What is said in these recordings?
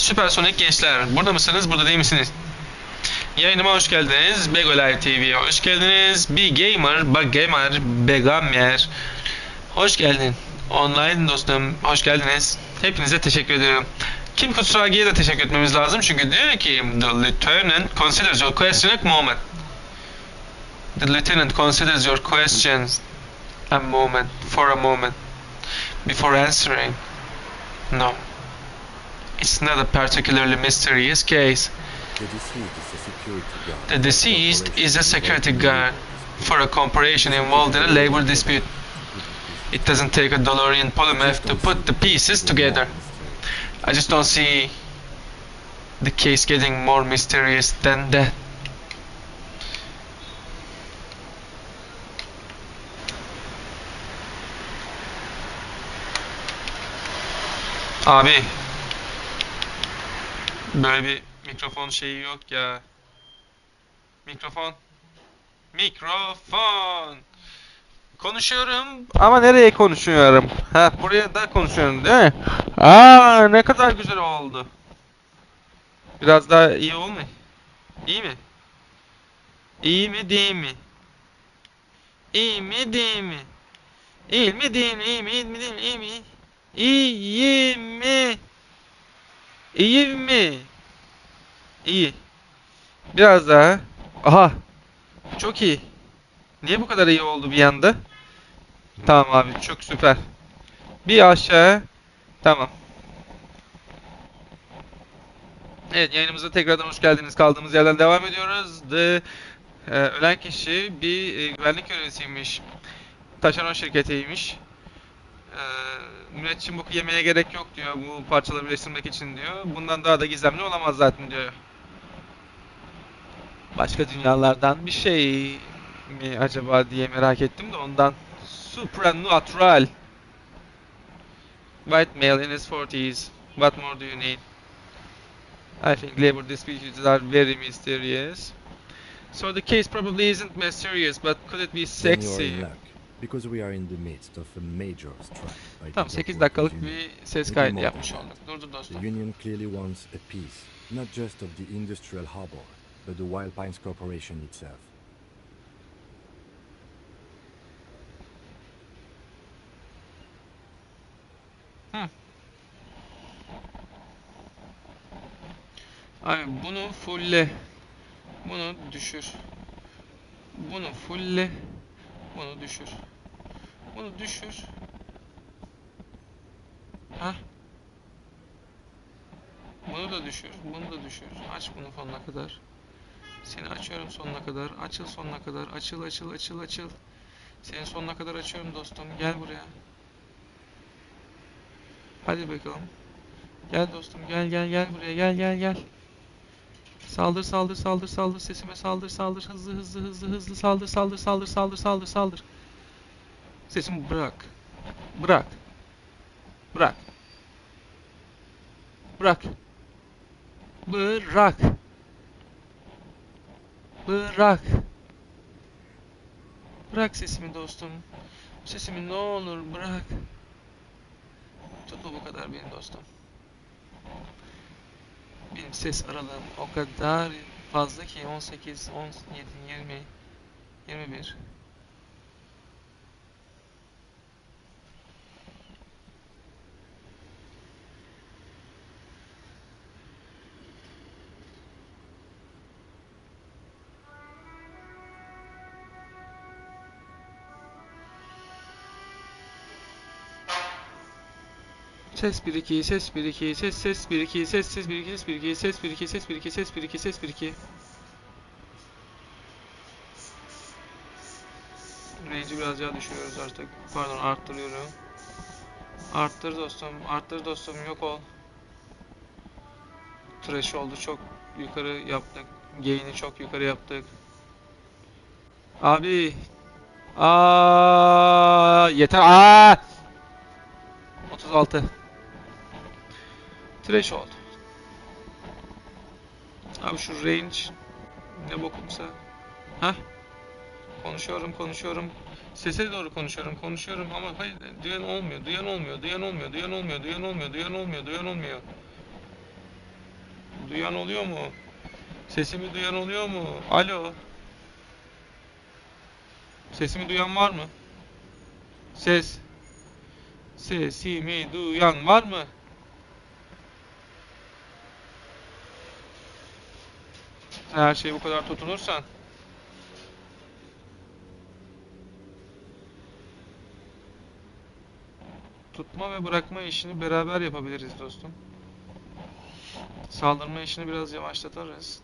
Süpersonik gençler, burada mısınız, burada değil misiniz? Yayınıma hoş geldiniz. Bego TV'ye hoş geldiniz. Begamer. Hoş geldin. Online dostum, hoş geldiniz. Hepinize teşekkür ediyorum. Kim Kutsuragi'ye de teşekkür etmemiz lazım çünkü diyor ki The Lieutenant considers your question a moment. The Lieutenant considers your questions for a moment before answering. No. It's not a particularly mysterious case. The deceased is a security guard for a corporation involved in a labor dispute. It doesn't take a DeLorean polymath to put the pieces together. I just don't see the case getting more mysterious than that. Abi, böyle bir mikrofon şeyi yok ya. Mikrofon. Konuşuyorum ama nereye konuşuyorum? Ha, buraya da konuşuyorum değil mi? Aa, ne kadar güzel oldu. Biraz daha iyi olmuyor. İyi mi? İyi mi değil mi? İyi mi değil mi? İyi mi değil mi? İyi mi? İyi mi değil mi? İyi mi? İyi mi? İyi mi? İyi. Biraz daha. Aha. Çok iyi. Niye bu kadar iyi oldu bir anda? Tamam abi, çok süper. Bir aşağı. Tamam. Evet, yayınımıza tekrardan hoş geldiniz. Kaldığımız yerden devam ediyoruz. Ölen kişi bir güvenlik görevlisiymiş. Taşeron şirketiymiş. Müneccim boku yemeye gerek yok diyor bu parçaları birleştirmek için diyor. Bundan daha da gizemli olamaz zaten diyor. Başka dünyalardan bir şey mi acaba diye merak ettim de ondan. Supernatural. White male in his 40s. What more do you need? I think labor disputes are very mysterious. So the case probably isn't mysterious, but could it be sexy? Because we are in the midst of a major strike by Tamam, 8 dakikalık bir ses kaydı yapmış olduk. Durdur dostum. The union clearly wants a piece, not just of the industrial harbor, but the Wild Pines Corporation itself. Abi bunu fulle. Bunu düşür. Bunu fulle. Bunu düşür. Bunu düşür. Hah. Bunu da düşür. Bunu da düşür. Aç bunu sonuna kadar. Seni açıyorum sonuna kadar. Açıl sonuna kadar. Açıl açıl açıl açıl. Seni sonuna kadar açıyorum dostum. Gel buraya. Hadi bakalım. Gel dostum. Gel gel gel buraya. Gel gel gel. Saldır saldır saldır saldır, sesime saldır saldır, hızlı hızlı hızlı hızlı saldır saldır saldır saldır saldır saldır. Sesimi bırak. Bırak. Bırak. Bırak. Bırak. Bırak. Bırak sesimi dostum. Sesimi ne olur bırak. Tutma bu kadar benim dostum. Benim ses aralığım o kadar fazla ki 18, 17, 20, 21. Ses 1-2, ses 1-2, ses 1-2, ses 1-2, ses 1-2, ses 1-2, ses 1-2, ses 1-2, ses 1-2. Range'i biraz daha düşürüyoruz artık. Pardon, arttırıyorum. Arttır dostum, arttır dostum, yok ol. Threshold'u çok yukarı yaptık. Gain'i çok yukarı yaptık. Abi. Yeter. 36. Threshold. Abi şu range ne bokumsa. Hah. Konuşuyorum. Sese doğru konuşuyorum ama hayır, duyan olmuyor. Duyan oluyor mu? Sesimi duyan oluyor mu? Alo. Sesimi duyan var mı? Ses. Sesimi duyan var mı? Sen her şeye bu kadar tutunursan. Tutma ve bırakma işini beraber yapabiliriz dostum. Saldırma işini biraz yavaşlatırız.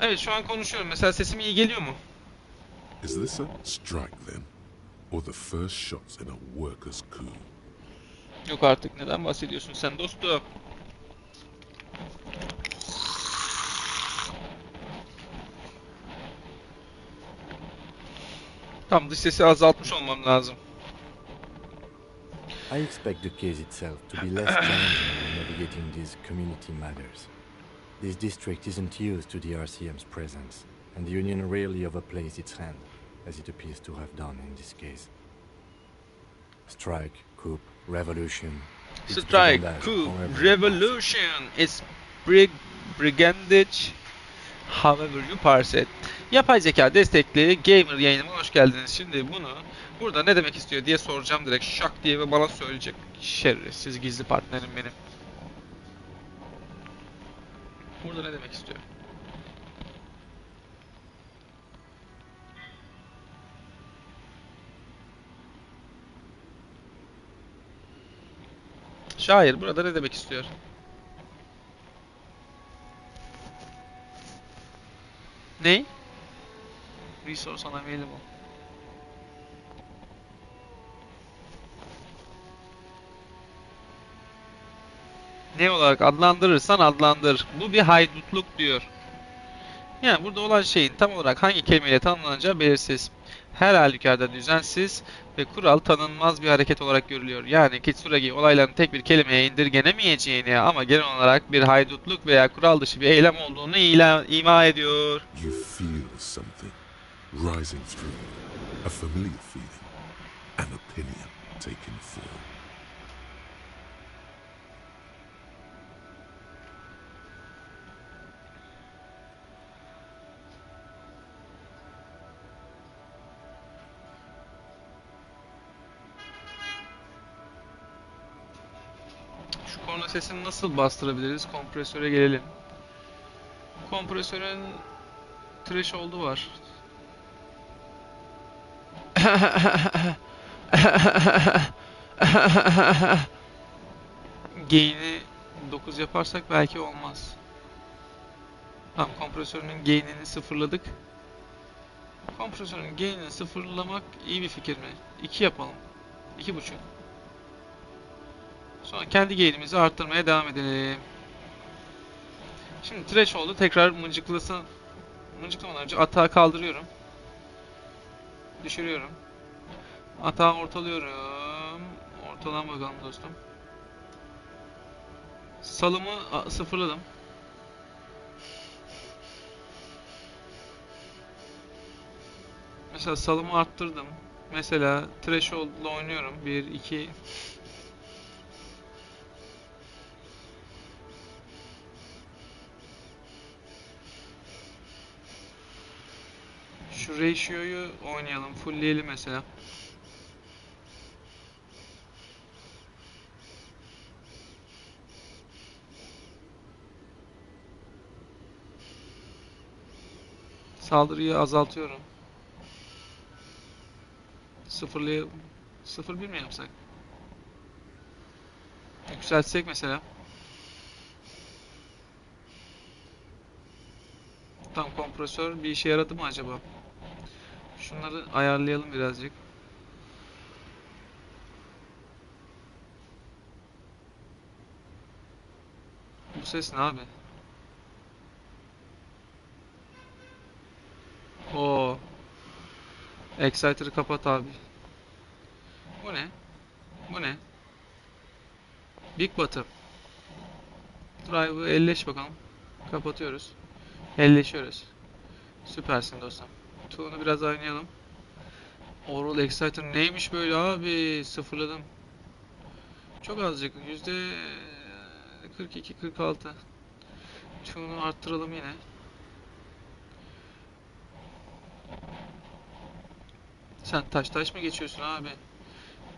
Evet, şu an konuşuyorum. Mesela sesim iyi geliyor mu? Is this a strike then? Or the first shots in a workers' coup? Yok artık, neden bahsediyorsun sen dostum? Tam dış sesi azaltmış olmam lazım. I expect the case itself to be less challenging when navigating these community matters. This district isn't used to the RCM's presence, and the Union rarely overplays its hand, as it appears to have done in this case. Strike, coup, revolution. It's Strike, brigandage, coup, however you revolution, it's brigandage, however you parse it. Yapay zeka destekli gamer yayınıma hoş geldiniz. Şimdi bunu burada ne demek istiyor diye soracağım direkt şak diye ve bana söyleyecek. Şerefsiz gizli partnerim benim. Burada ne demek istiyor? Şair burada ne demek istiyor? Ney? Resource unavailable. Ne olarak adlandırırsan adlandır. Bu bir haydutluk diyor. Yani burada olan şeyin tam olarak hangi kelimeyle tanımlanacağı belirsiz. Her halükarda düzensiz ve kural tanınmaz bir hareket olarak görülüyor. Yani Kitsuragi olayların tek bir kelimeye indirgenemeyeceğini ama genel olarak bir haydutluk veya kural dışı bir eylem olduğunu ima ediyor. You feel something rising through you, a familiar feeling, an opinion taking form. Şu korna sesini nasıl bastırabiliriz? Kompresöre gelelim. Kompresörün threshold'u var. Gain'i 9 yaparsak belki olmaz. Tamam, kompresörünün gain'ini sıfırladık. Kompresörün gain'ini sıfırlamak iyi bir fikir mi? 2 yapalım. 2,5. Sonra kendi gain'imizi arttırmaya devam edelim. Şimdi threshold'u tekrar mıncıklamadan önce atağı kaldırıyorum. Düşürüyorum. Atağı ortalıyorum. Ortadan bakalım dostum. Salımı sıfırladım. Mesela salımı arttırdım. Mesela threshold'la oynuyorum. 1, 2. Şu ratio'yu oynayalım. Fullleyelim mesela. Saldırıyı azaltıyorum. 0,1 mi yapsak? Yükseltsek mesela. Tam kompresör bir işe yaradı mı acaba? Şunları ayarlayalım birazcık. Bu ses ne abi? Oo. Exciter'ı kapat abi. Bu ne? Bu ne? Big Bottom. Drive'ı elleş bakalım. Kapatıyoruz. Elleşiyoruz. Süpersin dostum. Tool'unu biraz oynayalım. Oral Exciter neymiş böyle abi? Sıfırladım. Çok azıcık. 42, 46. Çoğunu arttıralım yine. Sen taş mı geçiyorsun abi?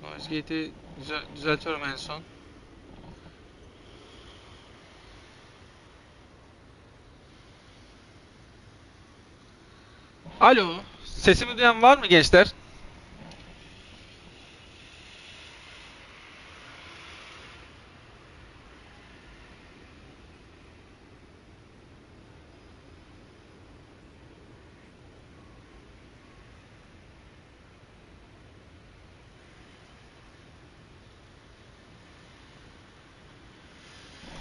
Noise gate'i düzeltiyorum en son. Alo, sesimi duyan var mı gençler?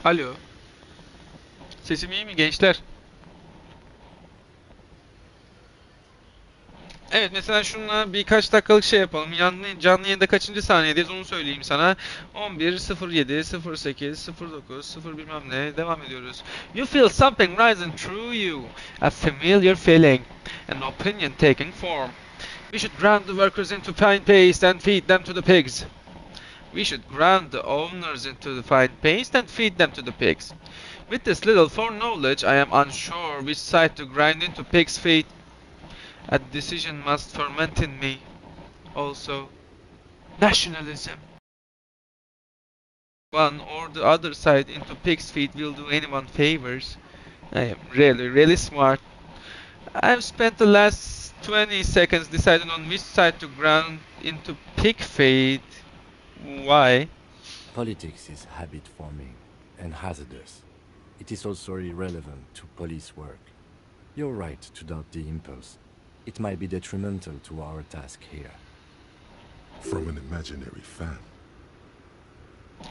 Alo, sesim iyi mi gençler? Evet, mesela şununla birkaç dakikalık şey yapalım. Canlı yayında kaçıncı saniyedeyiz onu söyleyeyim sana. 11, 07, 08, 09, 0 bilmem ne. Devam ediyoruz. You feel something rising through you. A familiar feeling. An opinion taking form. We should ground the workers into fine paste and feed them to the pigs. We should ground the owners into the fine paste and feed them to the pigs. With this little foreknowledge, I am unsure which side to grind into pigs' feet. A decision must ferment in me. Also, nationalism. One or the other side into pig's feet will do anyone favors. I am really smart. I've spent the last 20 seconds deciding on which side to ground into pig feet. Why? Politics is habit forming and hazardous. It is also irrelevant to police work. You're right to doubt the impulse. It might be detrimental to our task here. From an imaginary fan.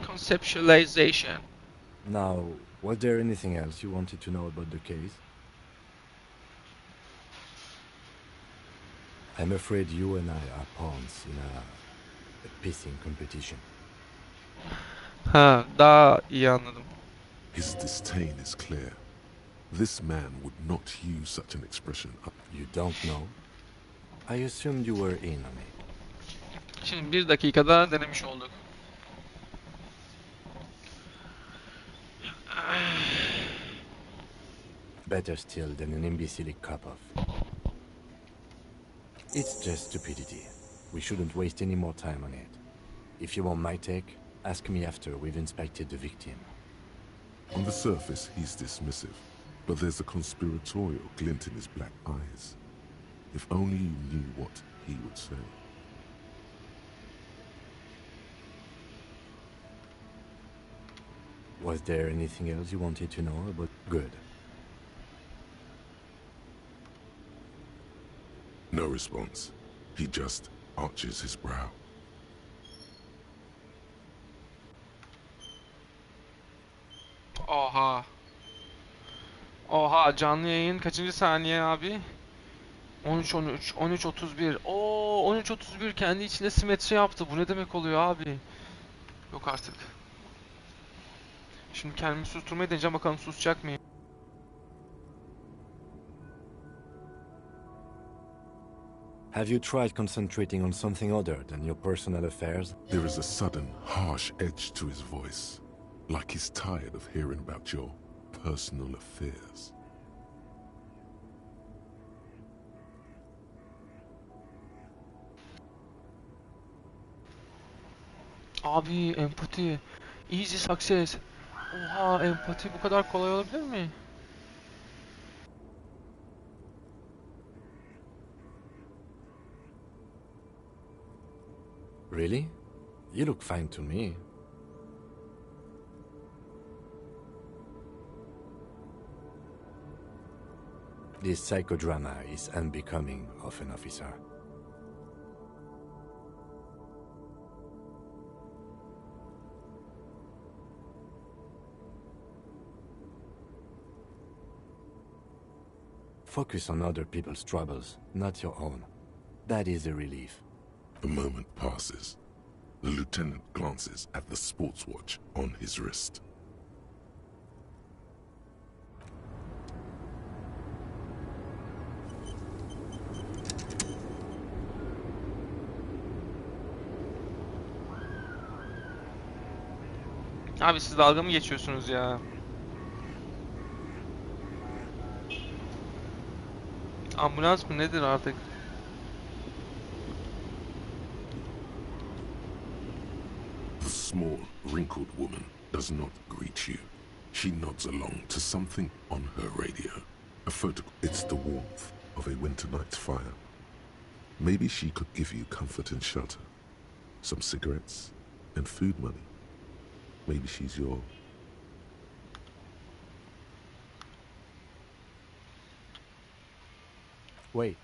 Conceptualization. Now, was there anything else you wanted to know about the case? I'm afraid you and I are pawns in a pissing competition. Ha, daha iyi anladım. His disdain is clear. This man would not use such an expression. You don't know? I assumed you were in on it. Şimdi bir dakikada denemiş olduk. Better still than an imbecile cup of. It's just stupidity. We shouldn't waste any more time on it. If you want my take, ask me after we've inspected the victim. On the surface, he's dismissive, but there's a conspiratorial glint in his black eyes. If only you knew what he would say. Was there anything else you wanted to know about? Good. No response. He just arches his brow. Oha. Oha, canlı yayın kaçıncı saniye abi? 13-13, 13-31. Oo, 13-31 kendi içinde simetri yaptı. Bu ne demek oluyor abi? Yok artık. Şimdi kendimi susturmaya deneyeceğim, bakalım susacak mıyım? Have you tried concentrating on something other than your personal affairs? There is a sudden, harsh edge to his voice, like he's tired of hearing about your personal affairs. Abi empati. Easy success. Oha, empati bu kadar kolay olabilir mi? Really? You look fine to me. This psychodrama is unbecoming of an officer. Focus on other people's troubles, not your own. That is a relief. The moment passes. The lieutenant glances at the sports watch on his wrist. Abi siz dalga mı geçiyorsunuz ya? Ambulans mı nedir artık? The small, wrinkled woman does not greet you. She nods along to something on her radio. A photograph. It's the warmth of a winter night's fire. Maybe she could give you comfort and shelter. Some cigarettes and food money. Maybe she's your... Wait.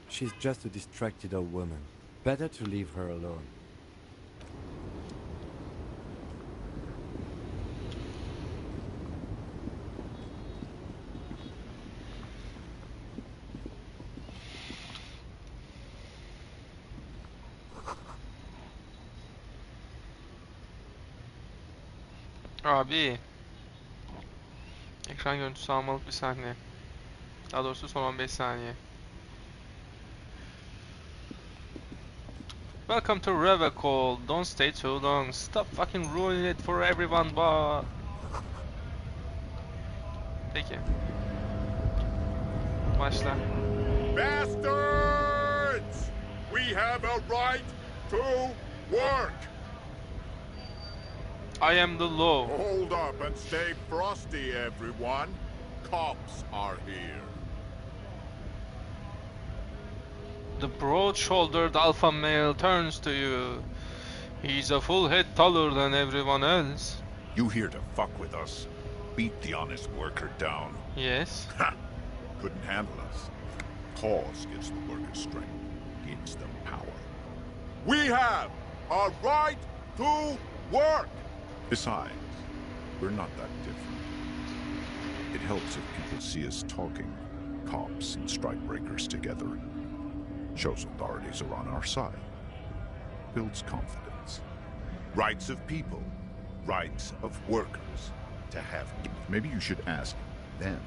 She's just a distracted old woman. Better to leave her alone. Abi. Ekran görüntüsü almalık bir sahne. Daha doğrusu son 15 saniye. Welcome to Revacall. Don't stay too long. Stop fucking ruining it for everyone, but... Peki. Başla. Bastards! We have a right to work! I am the law. Hold up and stay frosty, everyone. Cops are here. The broad-shouldered alpha male turns to you. He's a full head taller than everyone else. You here to fuck with us? Beat the honest worker down. Yes. Ha! Couldn't handle us. Cause gives the workers strength, gives them power. We have a right to work! Besides, we're not that different. It helps if people see us talking, cops and strikebreakers together. Shows authorities are on our side. Builds confidence. Rights of people. Rights of workers. To have... Maybe you should ask them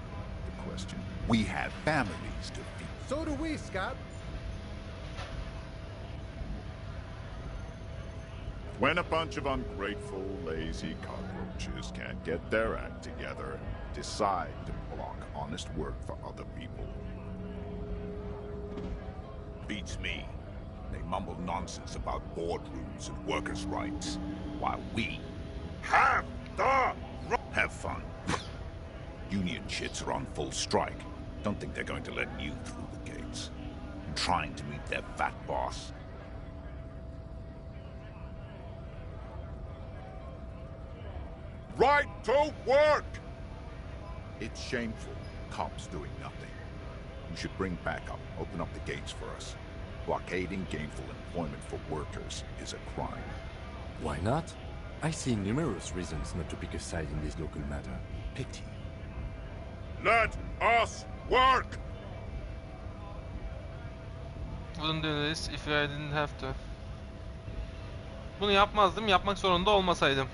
the question. We have families to feed. So do we, Scott. When a bunch of ungrateful, lazy cockroaches can't get their act together, decide to block honest work for other people. Beats me. They mumble nonsense about boardrooms and workers' rights, while we have the have fun. Union shits are on full strike. Don't think they're going to let you through the gates. Trying to meet their fat boss. Right to work! It's shameful. Cops doing nothing. You should bring backup. Open up the gates for us. Blockading gainful employment for workers is a crime. Why not? I see numerous reasons not to pick a side in this local matter. Pity. Let us work! Wouldn't do this if I didn't have to. Bunu yapmazdım, yapmak zorunda olmasaydım.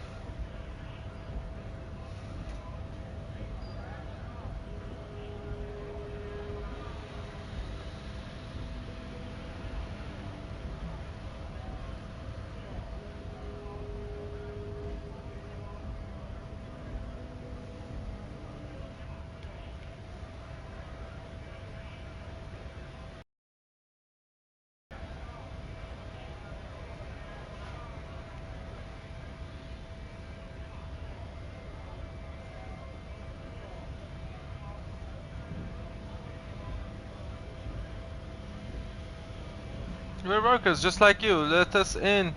We're workers just like you. Let us in.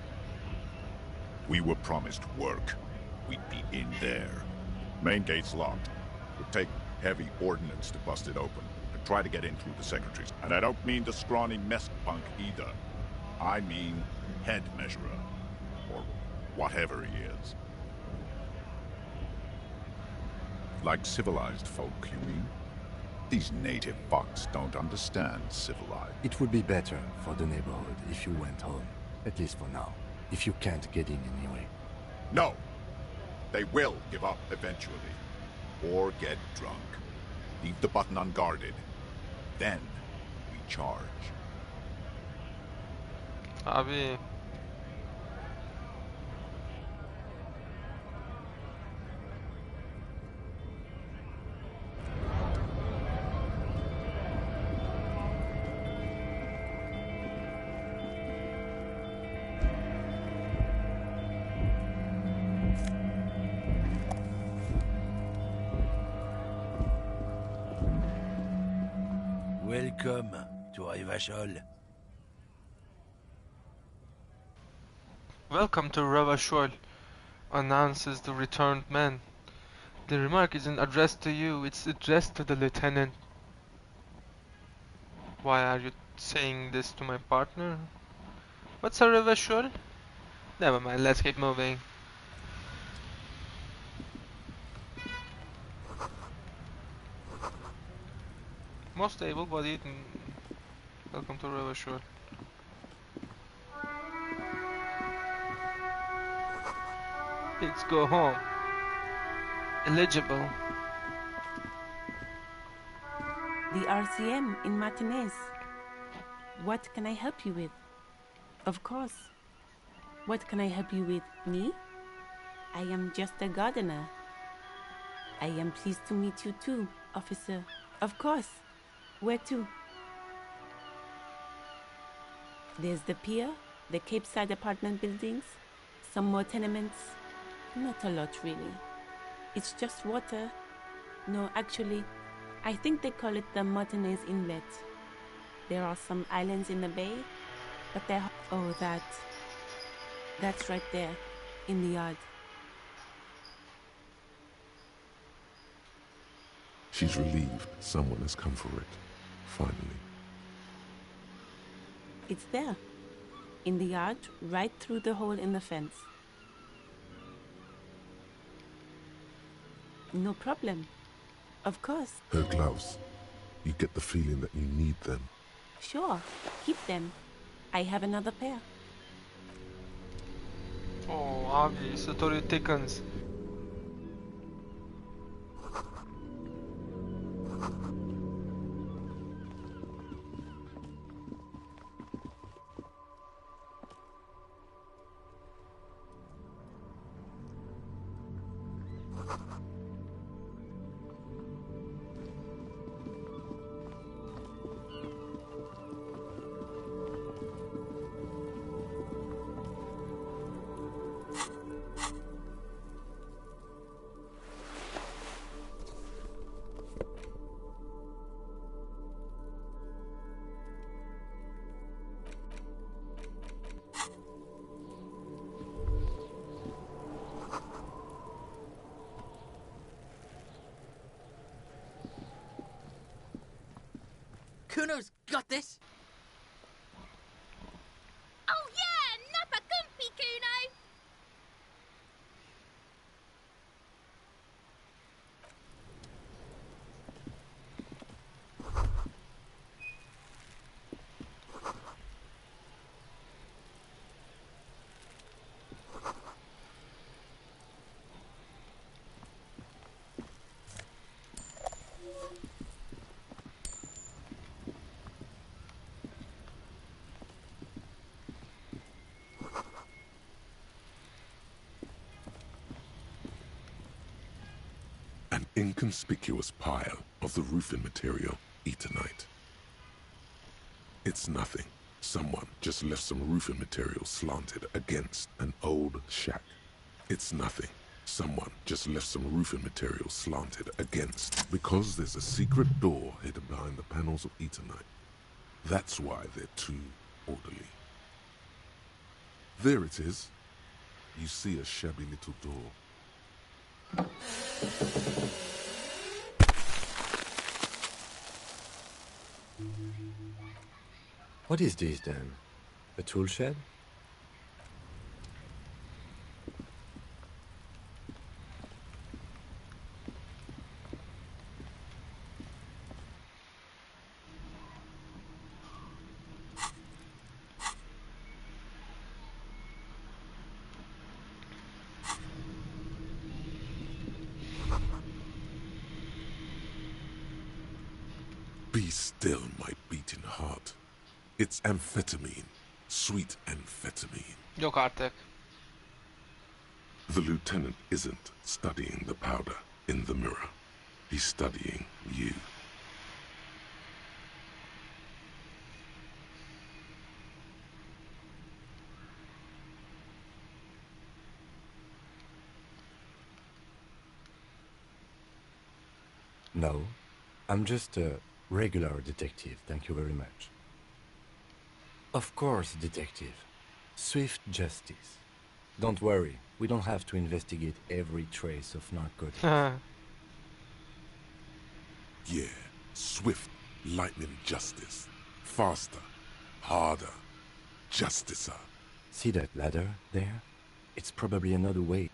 We were promised work. We'd be in there. Main gate's locked. Would take heavy ordnance to bust it open. And try to get in through the secretaries. And I don't mean the scrawny mess punk either. I mean head measurer. Or whatever he is. Like civilized folk, you mean? These native fucks don't understand civilized. It would be better for the neighborhood if you went home. At least for now. If you can't get in anyway. No! They will give up eventually. Or get drunk. Leave the button unguarded. Then we charge. Abi. Welcome to Rivachol. Welcome to Ravashol, announces the returned man. The remark isn't addressed to you, it's addressed to the lieutenant. Why are you saying this to my partner? What's a Ravashol? Never mind, let's keep moving. Most able-bodied. Welcome to Ravashol. Let's go home. Eligible. The RCM in Martinez. What can I help you with? Of course. What can I help you with? Me? I am just a gardener. I am pleased to meet you too, officer. Of course. Where to? There's the pier, the Cape Side apartment buildings, some more tenements. Not a lot, really. It's just water. No, actually, I think they call it the Martinez Inlet. There are some islands in the bay, but they're... Oh, that's right there, in the yard. She's relieved someone has come for it, finally. It's there, in the yard, right through the hole in the fence. No problem. Of course. Her gloves. You get the feeling that you need them. Sure, keep them. I have another pair. Oh, abi, story thickens. Kuno's got this! Oh yeah! Nappa Gumpy, Kuno! An inconspicuous pile of the roofing material, Eternite. It's nothing. Someone just left some roofing material slanted against an old shack. It's nothing. Someone just left some roofing material slanted against. Because there's a secret door hidden behind the panels of Eternite. That's why they're too orderly. There it is. You see a shabby little door. What is this then? A tool shed? Be still, my beating heart. It's amphetamine. Sweet amphetamine. Yok artık. The lieutenant isn't studying the powder in the mirror. He's studying you. No, I'm just Regular detective, thank you very much. Of course, detective. Swift justice. Don't worry, we don't have to investigate every trace of narcotics. Yeah, swift, lightning justice. Faster, harder, justicer. See that ladder there? It's probably another way.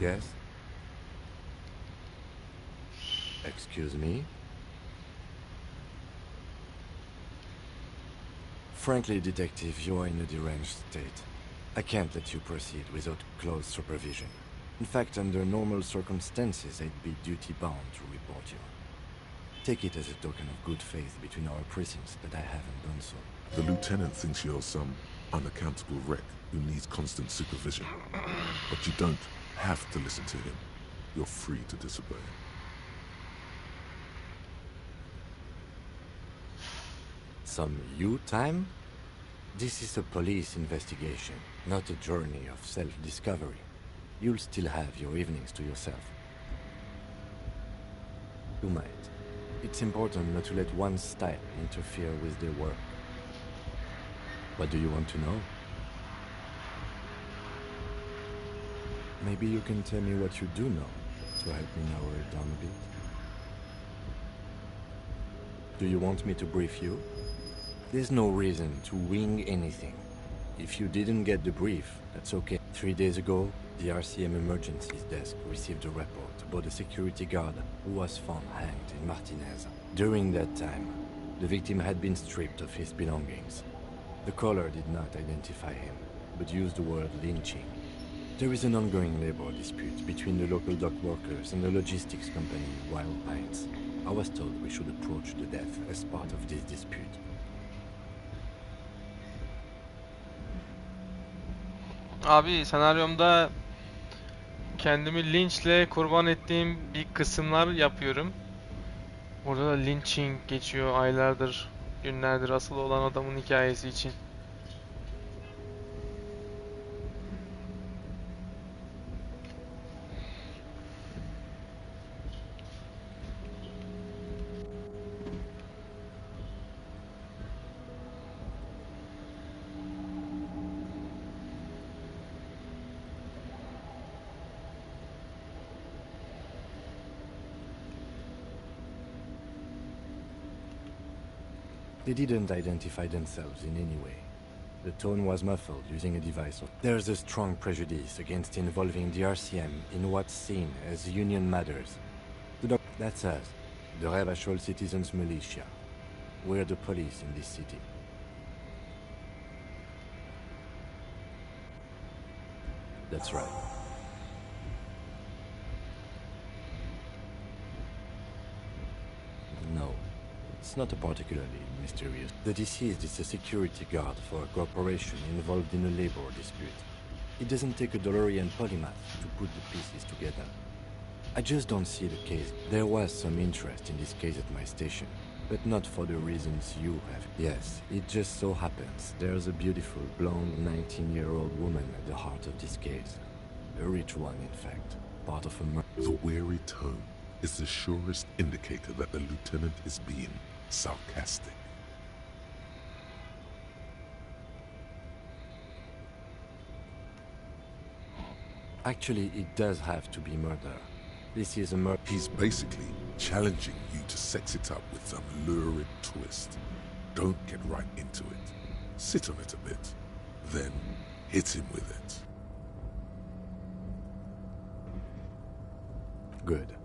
Yes? Excuse me? Frankly, detective, you are in a deranged state. I can't let you proceed without close supervision. In fact, under normal circumstances, I'd be duty-bound to report you. Take it as a token of good faith between our precincts that I haven't done so. The lieutenant thinks you're some unaccountable wreck who needs constant supervision. But you don't have to listen to him. You're free to disobey. Some you time? This is a police investigation, not a journey of self-discovery. You'll still have your evenings to yourself. You might. It's important not to let one's style interfere with their work. What do you want to know? Maybe you can tell me what you do know to help me narrow it down a bit. Do you want me to brief you? There's no reason to wing anything. If you didn't get the brief, that's okay. 3 days ago, the RCM emergencies desk received a report about a security guard who was found hanged in Martinez. During that time, the victim had been stripped of his belongings. The caller did not identify him, but used the word lynching. There is an ongoing labor dispute between the local dock workers and the logistics company Wild Pines. I was told we should approach the death as part of this dispute. Abi senaryomda kendimi linçle kurban ettiğim bir kısımlar yapıyorum. Orada da lynching geçiyor aylardır, günlerdir asılı olan adamın hikayesi için. They didn't identify themselves in any way. The tone was muffled using a device. There's a strong prejudice against involving the RCM in what's seen as union matters. That's us, the Revachol Citizens Militia. We're the police in this city. That's right. No, it's not a particularly mysterious. The deceased is a security guard for a corporation involved in a labor dispute. It doesn't take a DeLorean polymath to put the pieces together. I just don't see the case. There was some interest in this case at my station. but not for the reasons you have. Yes, it just so happens there's a beautiful, blonde 19-year-old woman at the heart of this case. A rich one, in fact. Part of a murder. The weary tone is the surest indicator that the lieutenant is being sarcastic. Actually, it does have to be murder. This is a murder. He's basically challenging you to sex it up with some lurid twist. Don't get right into it. Sit on it a bit, then hit him with it. Good.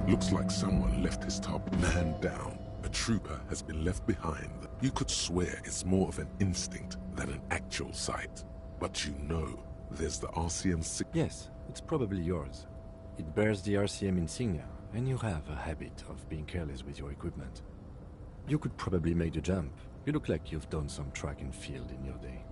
Looks like someone left his top man down. A trooper has been left behind. You could swear it's more of an instinct than an actual sight. But you know, there's the RCM Yes, it's probably yours. It bears the RCM insignia, and you have a habit of being careless with your equipment. You could probably make the jump. You look like you've done some track and field in your day.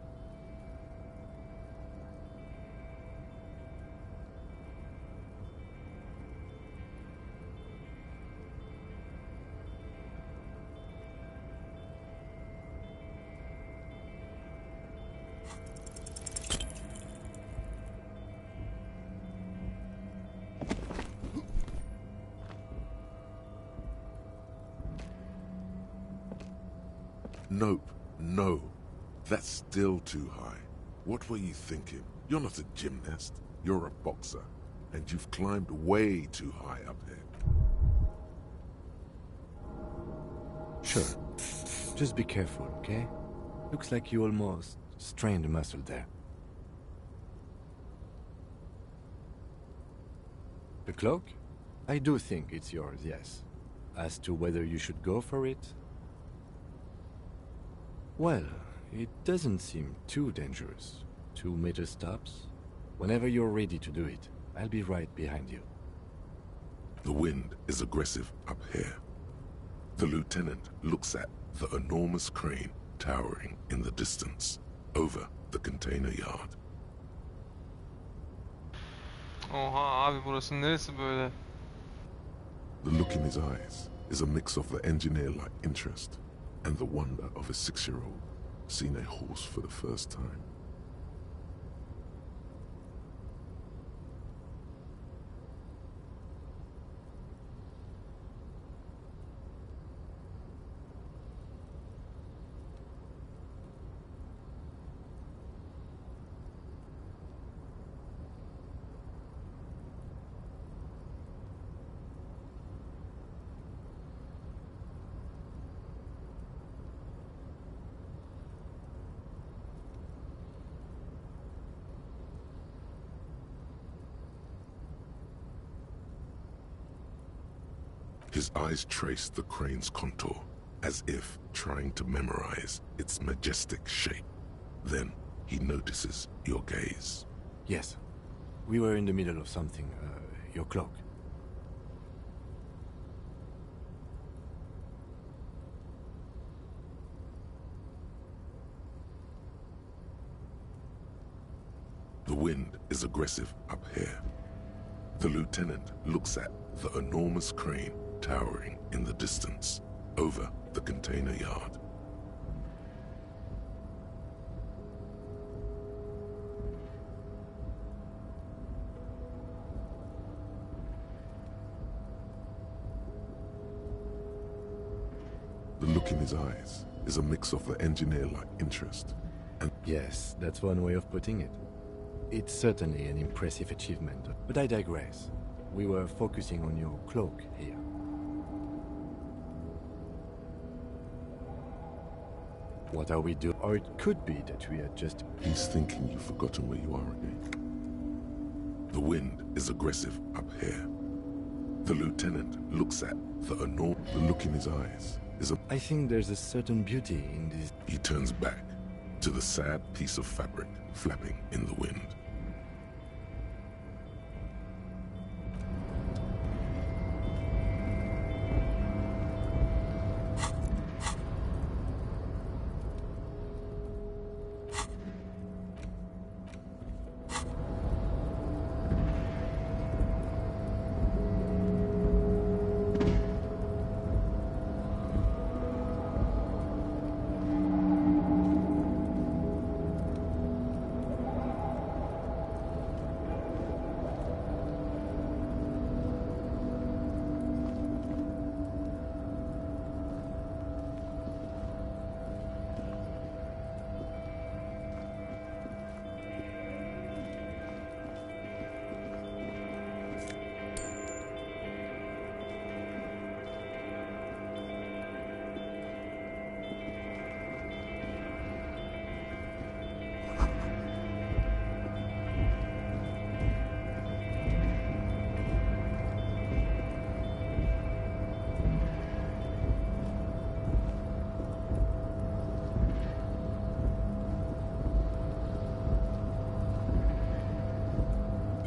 Nope, no. That's still too high. What were you thinking? You're not a gymnast. You're a boxer. And you've climbed way too high up here. Sure. Just be careful, okay? Looks like you almost strained a muscle there. The cloak? I do think it's yours, yes. As to whether you should go for it? Well, it doesn't seem too dangerous. 2 major stops. Whenever you're ready to do it, I'll be right behind you. The wind is aggressive up here. The lieutenant looks at the enormous crane towering in the distance over the container yard. Oha abi, burası neresi böyle? The look in his eyes is a mix of the engineer-like interest and the wonder of a 6-year-old seeing a horse for the first time. His eyes trace the crane's contour, as if trying to memorize its majestic shape. Then he notices your gaze. Yes. We were in the middle of something. Your cloak. The wind is aggressive up here. The lieutenant looks at the enormous crane towering in the distance over the container yard. The look in his eyes is a mix of the engineer-like interest and... Yes, that's one way of putting it. It's certainly an impressive achievement, but I digress. We were focusing on your cloak here. What are we doing? Or it could be that we had just... He's thinking you've forgotten where you are again. The wind is aggressive up here. The lieutenant looks at the look in his eyes is a... I think there's a certain beauty in this... He turns back to the sad piece of fabric flapping in the wind.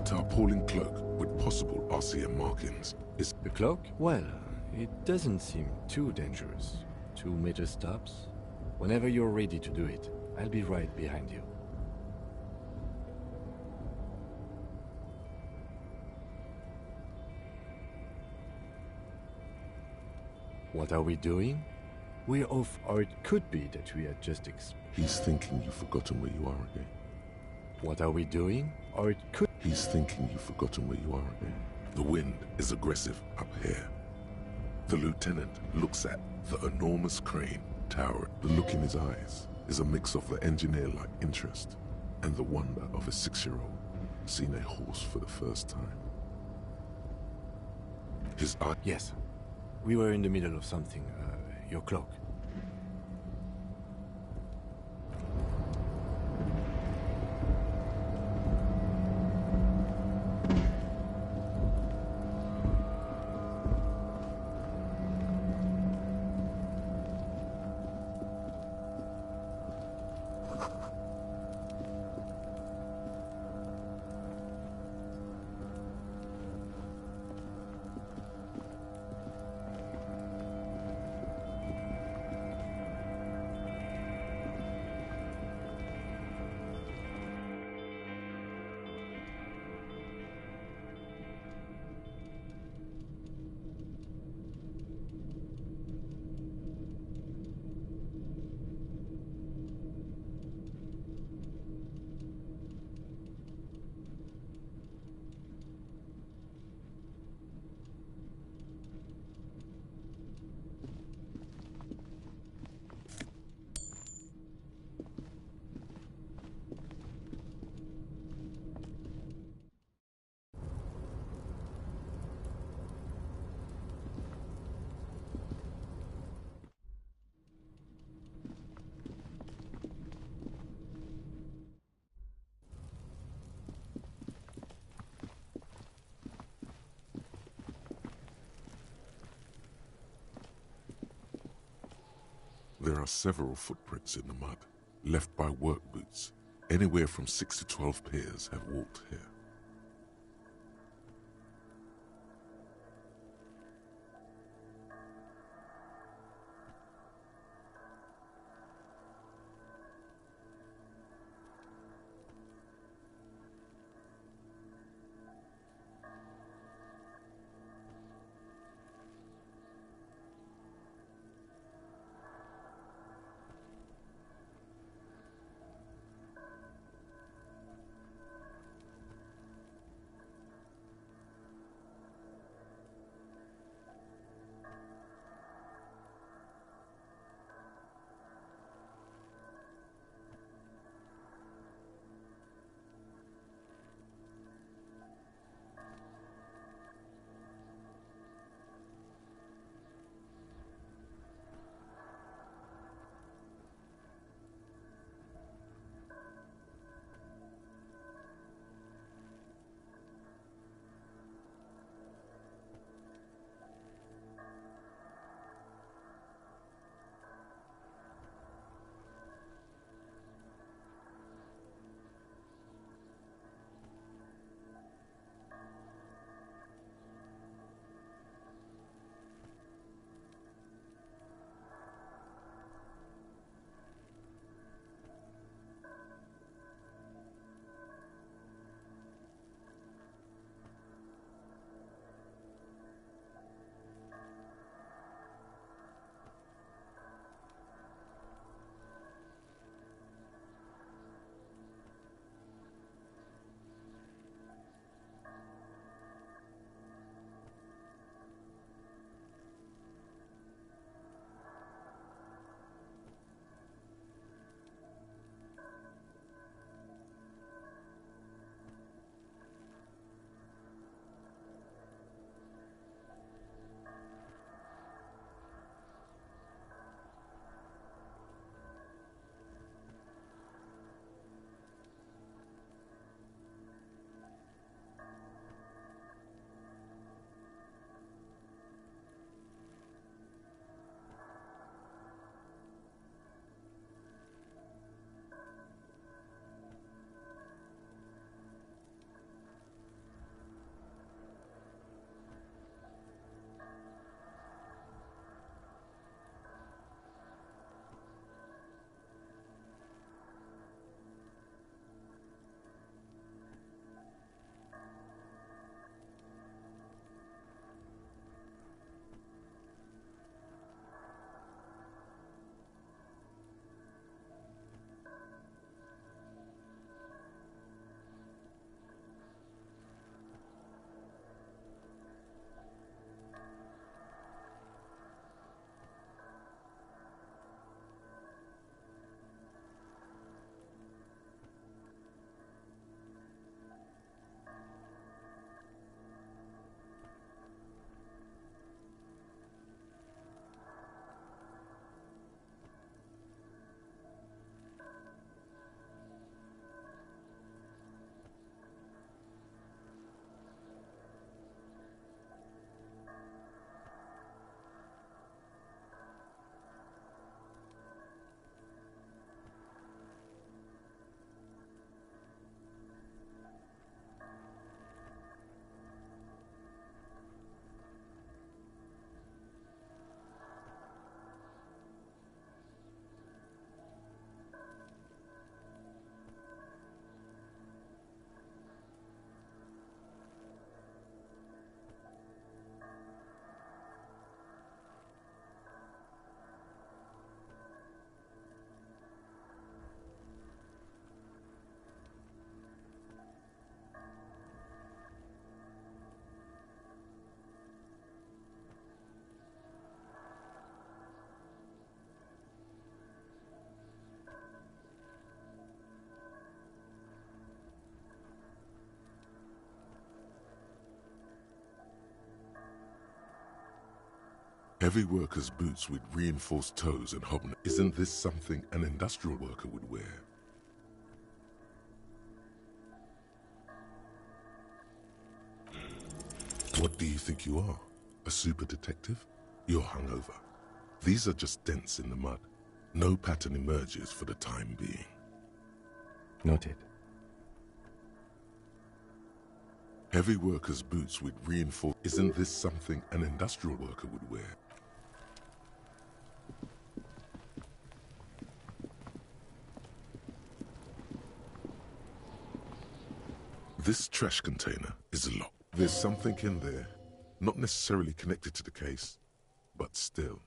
tarpaulin cloak with possible RCM markings is... The cloak? Well, it doesn't seem too dangerous. 2 meter stops. Whenever you're ready to do it, I'll be right behind you. What are we doing? We're off, or it could be that we had just He's thinking you've forgotten where you are again. What are we doing? Or it could... He's thinking you've forgotten where you are again. The wind is aggressive up here. The lieutenant looks at the enormous crane tower. The look in his eyes is a mix of the engineer-like interest and the wonder of a 6-year-old seeing a horse for the first time. His eye... Yes. We were in the middle of something. Your cloak. There are several footprints in the mud, left by work boots. Anywhere from 6 to 12 pairs have walked here. Heavy workers' boots with reinforced toes and hobnails. Isn't this something an industrial worker would wear? What do you think you are? A super detective? You're hungover. These are just dents in the mud. No pattern emerges for the time being. Noted. Heavy workers' boots with reinforced... Isn't this something an industrial worker would wear? This trash container is locked. There's something in there, not necessarily connected to the case, but still.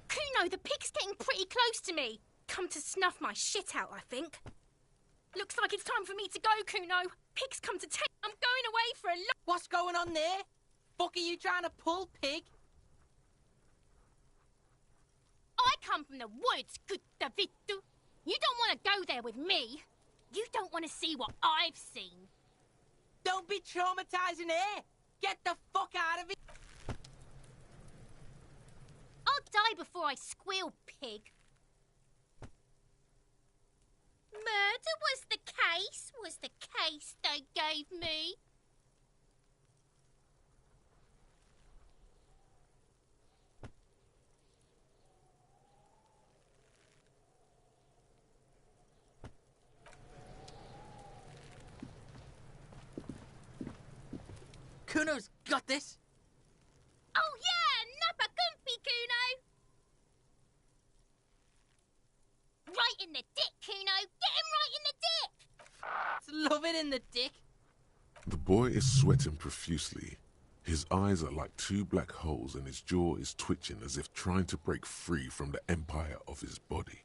Kuno, the pig's getting pretty close to me. Come to snuff my shit out, I think. Looks like it's time for me to go, Kuno. Pig's come to take... I'm going away for a What's going on there? Fuck are you trying to pull, pig? I come from the woods, good Davidu. You don't want to go there with me. You don't want to see what I've seen. Don't be traumatizing here. Get the fuck out of it. I'll die before I squeal, pig. Murder was the case they gave me. Kuno's got this. Oh yeah, Nappa Gumpy, Kuno! Right in the dick, Kuno! Get him right in the dick! It's love it in the dick. The boy is sweating profusely. His eyes are like two black holes and his jaw is twitching as if trying to break free from the empire of his body.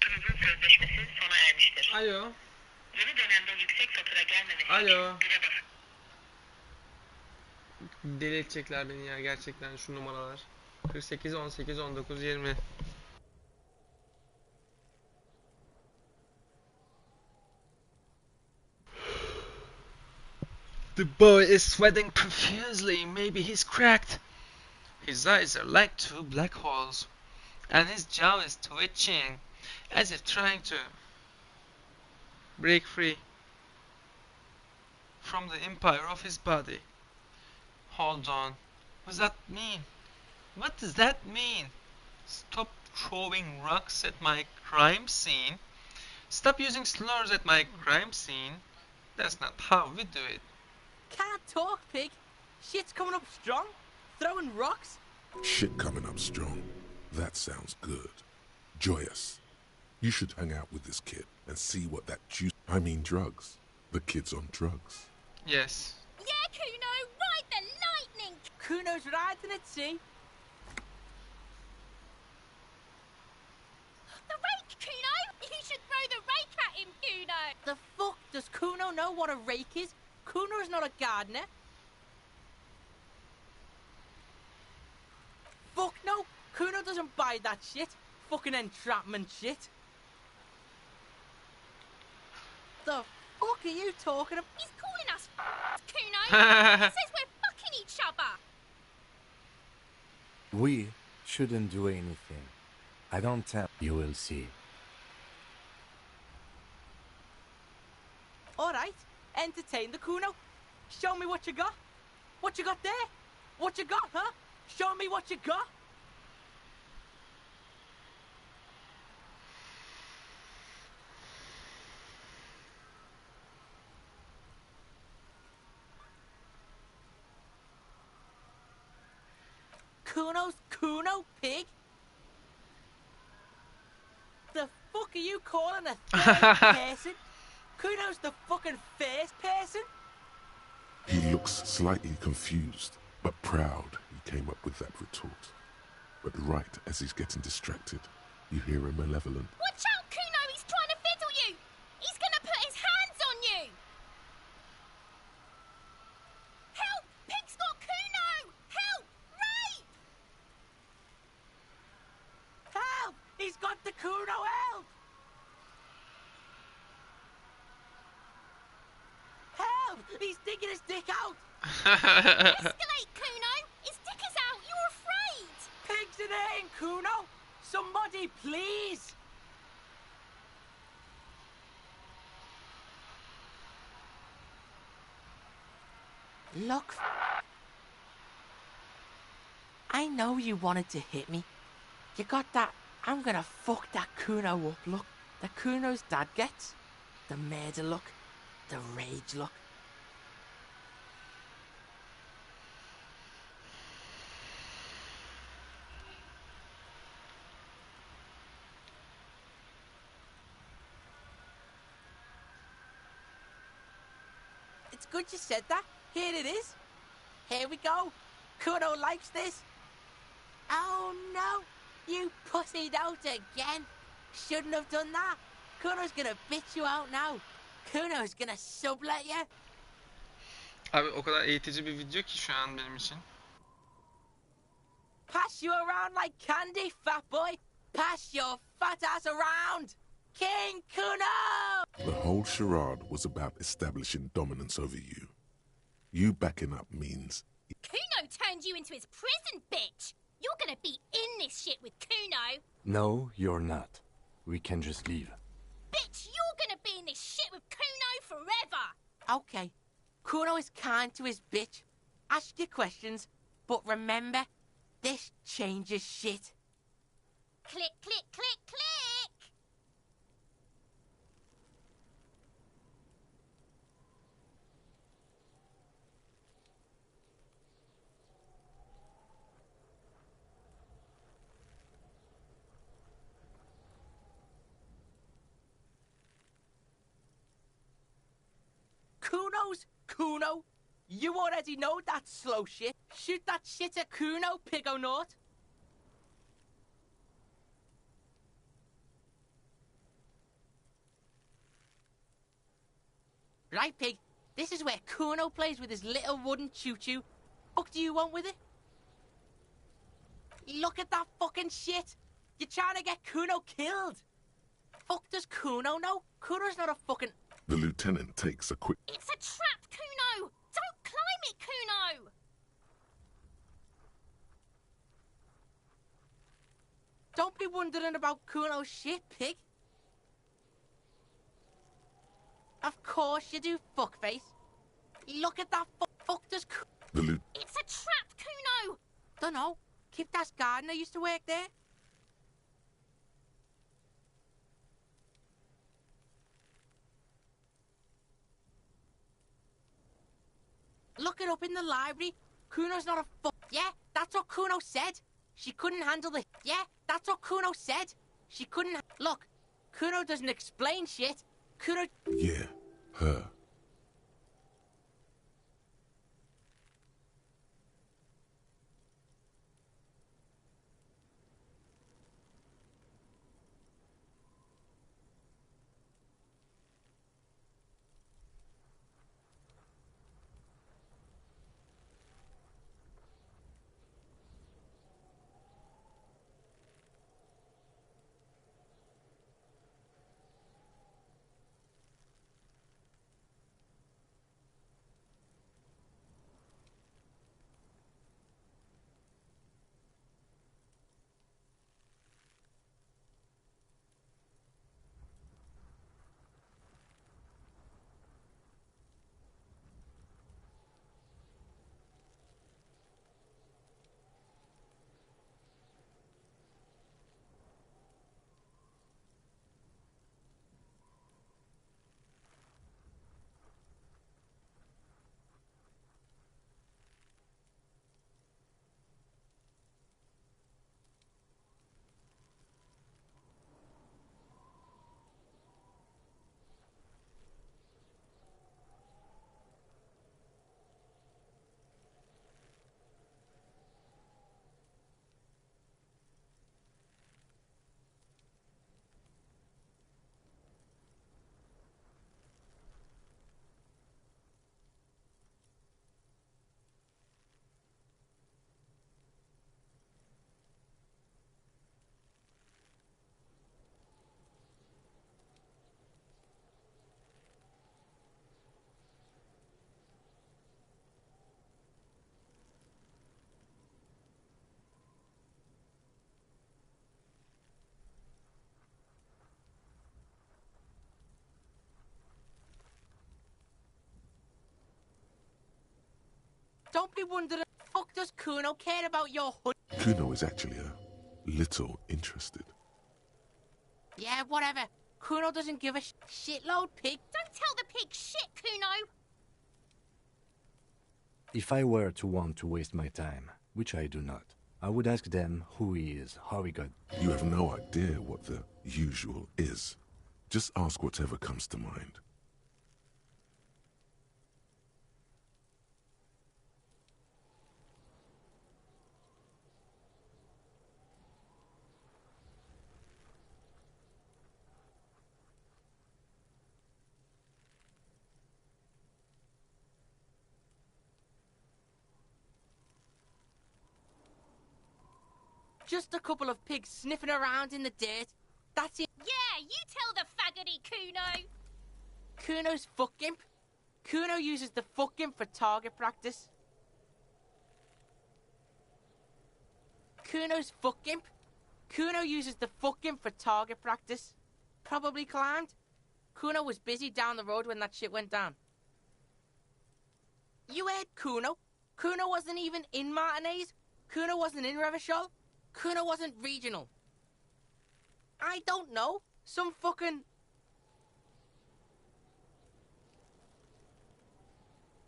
Turunun sözleşmesi sona ermiştir. Alo. Yeni dönemde yüksek fatura gelmemesi Alo. için bire bas. Deli edecekler beni ya gerçekten şu numaralar. 48, 18, 19, 20. The boy is sweating profusely. Maybe he's cracked. His eyes are like two black holes, and his jaw is twitching, as if trying to Break free from the empire of his body. Hold on. What does that mean? What does that mean? Stop throwing rocks at my crime scene. Stop using slurs at my crime scene. That's not how we do it. Can't talk, pig. Shit's coming up strong. Throwing rocks. Shit coming up strong. That sounds good. Joyous. You should hang out with this kid and see what that drugs. The kid's on drugs. Yes. Yeah, Kuno, ride the lightning! Kuno's riding it, see? The rake, Kuno! You should throw the rake at him, Kuno! The fuck does Kuno know what a rake is? Kuno's not a gardener. Fuck no! Kuno doesn't buy that shit. Fucking entrapment shit. The fuck are you talking about? He's calling us Kuno! He says we're fucking each other! We shouldn't do anything. I don't tell. You will see. Alright, entertain the Kuno. Show me what you got. What you got there? What you got, huh? Show me what you got. Kuno's Kuno, pig? The fuck are you calling a third person? Kuno's the fucking first person? He looks slightly confused, but proud he came up with that retort. But right as he's getting distracted, you hear a malevolent. Watch out, Kuno! He's trying to fiddle you! He's gonna put his hands on you! Help! Pig's got Kuno! Help! Rape! Help! He's got the Kuno, help! Help! He's digging his dick out! Escalate, Kuno! His dick is out! You're afraid! Pigs in in, Kuno! Somebody, please! Look. I know you wanted to hit me. You got that, I'm gonna fuck that Kuno up look. The Kuno's dad gets. The murder look. The rage look. It's good you said that. Here it is. Here we go. Kuno likes this. Oh no, you pussied out again. Shouldn't have done that. Kuno's gonna bitch you out now. Kuno's gonna sublet you. Abi o kadar eğitici bir video ki şu an benim için. Pass you around like candy, fat boy. Pass your fat ass around. King Kuno! The whole charade was about establishing dominance over you. You backing up means Kuno turned you into his prison, bitch! You're gonna be in this shit with Kuno! No, you're not. We can just leave. Bitch, you're gonna be in this shit with Kuno forever! Okay, Kuno is kind to his bitch. Ask your questions, but remember, this changes shit. Click, click, click, click! Kuno's Kuno? You already know that slow shit. Shoot that shit at Kuno, Pigonaut. Right, Pig. This is where Kuno plays with his little wooden choo-choo. What do you want with it? Look at that fucking shit. You're trying to get Kuno killed. Fuck does Kuno know? Kuno's not a fucking... the lieutenant takes a quick. It's a trap, Kuno! Don't climb it, Kuno! Don't be wondering about Kuno's shit, Pig. Of course you do, fuckface. Look at that fuck does The loot. It's a trap, Kuno! Dunno. Kiptas gardener used to work there. Look it up in the library. Kuno's not a fuck. Yeah, that's what Kuno said. She couldn't handle the. Yeah, that's what Kuno said. She couldn't. Look, Kuno doesn't explain shit. Kuno. Yeah, her. Don't be wondering. Fuck does Kuno care about your hood? Kuno is actually a little interested. Yeah, whatever. Kuno doesn't give a shitload, pig. Don't tell the pig shit, Kuno! If I were to want to waste my time, which I do not, I would ask them who he is, how he got. You have no idea what the usual is. Just ask whatever comes to mind. Just a couple of pigs sniffing around in the dirt. That's it. Yeah, you tell the faggoty, Kuno! Kuno's fuck imp. Kuno uses the fuck imp for target practice. Kuno's fuck imp. Kuno uses the fuck imp for target practice. Probably climbed. Kuno was busy down the road when that shit went down. You heard Kuno. Kuno wasn't even in Martinez. Kuno wasn't in Revachol. Kuno wasn't regional. I don't know. Some fucking...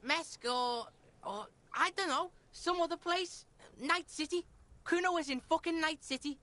Mesk or I don't know. Some other place. Night City. Kuno was in fucking Night City.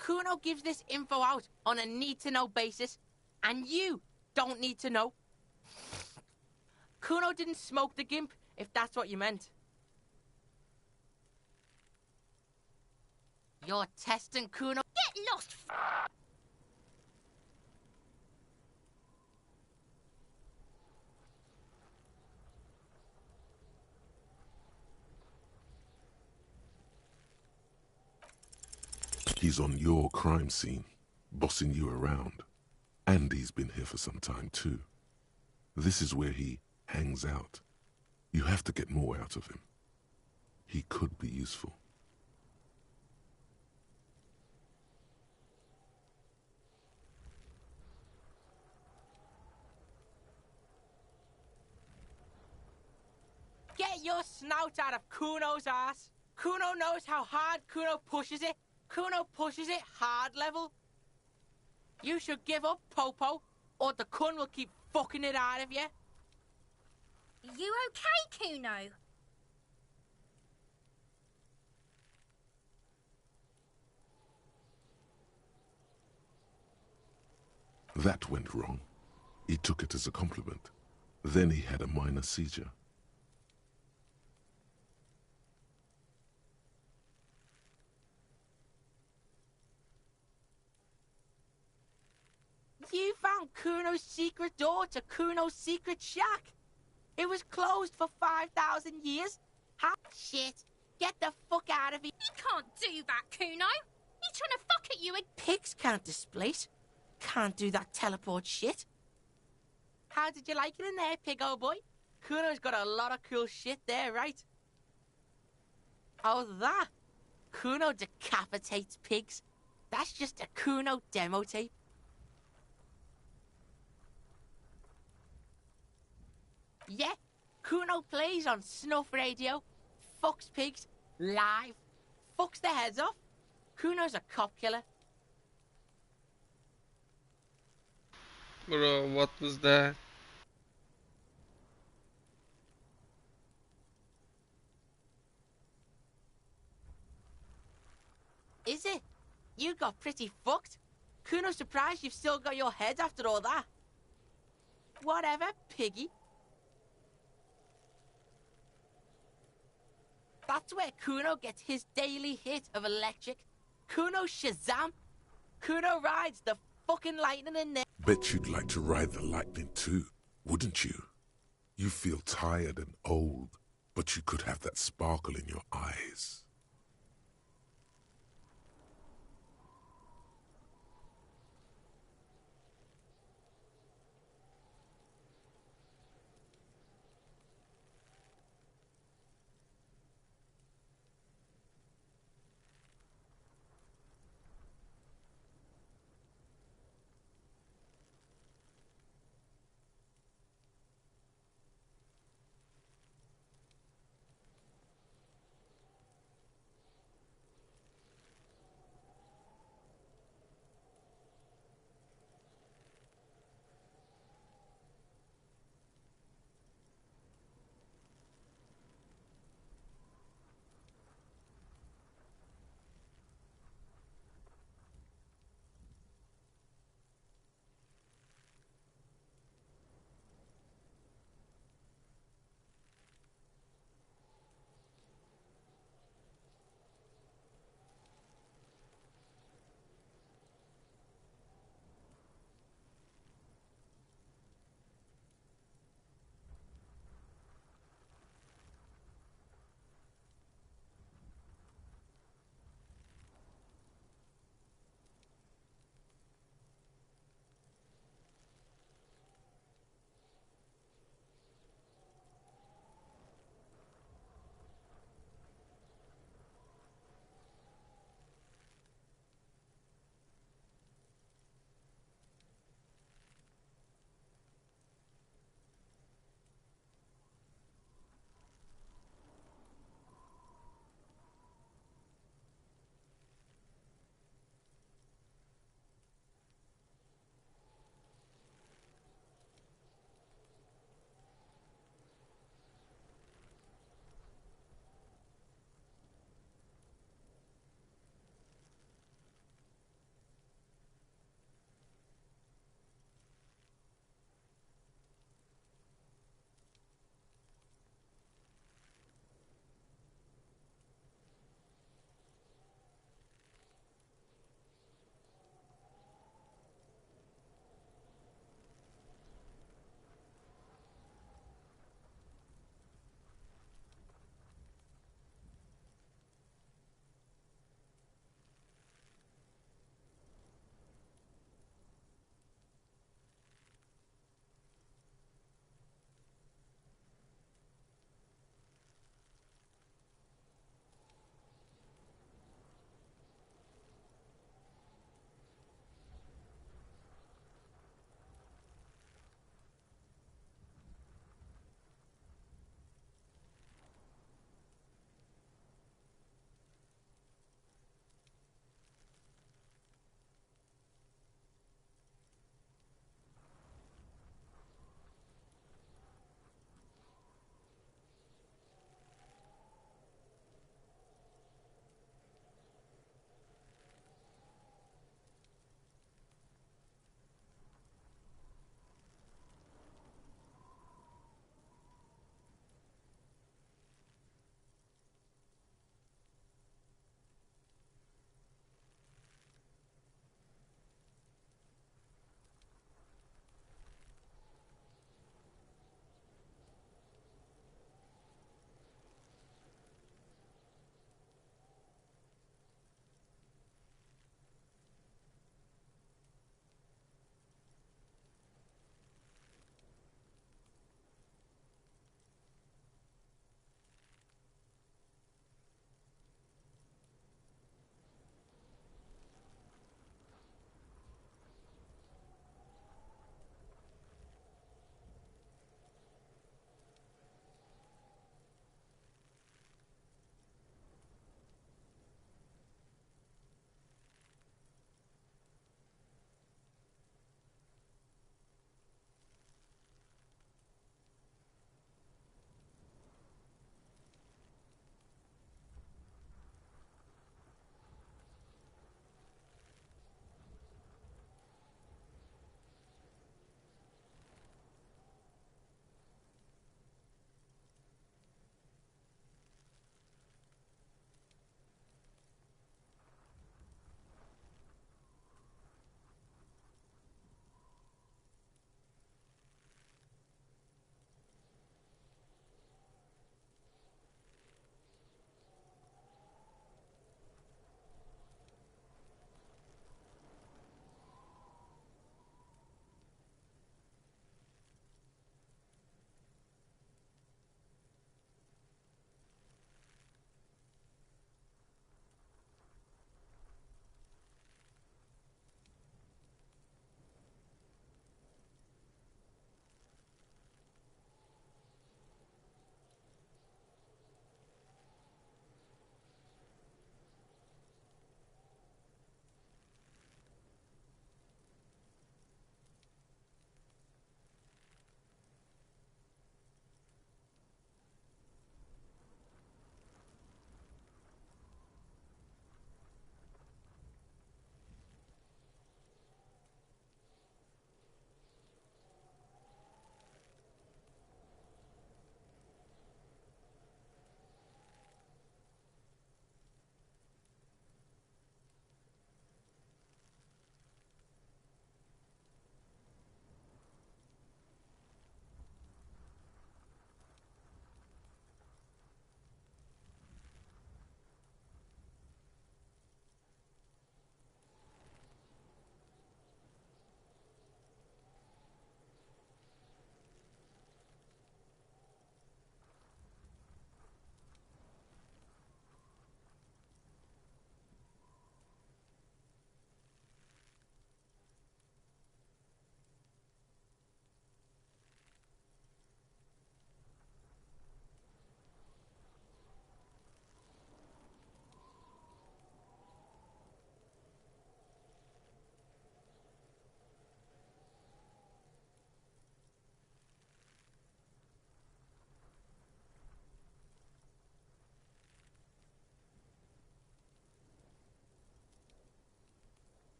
Kuno gives this info out on a need-to-know basis, and you don't need to know. Kuno didn't smoke the gimp, if that's what you meant. You're testing Kuno. Get lost, He's on your crime scene, bossing you around. And he's been here for some time too. This is where he hangs out. You have to get more out of him. He could be useful. Get your snout out of Kuno's ass. Kuno knows how hard Kuno pushes it. Kuno pushes it hard level. You should give up, Popo, or the Kun will keep fucking it out of you. You okay, Kuno? That went wrong. He took it as a compliment. Then he had a minor seizure. You found Kuno's secret door to Kuno's secret shack. It was closed for 5,000 years. How shit? Get the fuck out of here. You can't do that, Kuno. He's trying to fuck at you again. Pigs can't displace. Can't do that teleport shit. How did you like it in there, pig old boy? Kuno's got a lot of cool shit there, right? Oh, that? Kuno decapitates pigs. That's just a Kuno demo tape. Yeah, Kuno plays on snuff radio, fucks pigs, live, fucks their heads off. Kuno's a cop killer. Bro, what was that? Is it? You got pretty fucked. Kuno's surprised you've still got your head after all that. Whatever, piggy. That's where Kuno gets his daily hit of electric. Kuno Shazam. Kuno rides the fucking lightning in there. Bet you'd like to ride the lightning too, wouldn't you? You feel tired and old, but you could have that sparkle in your eyes.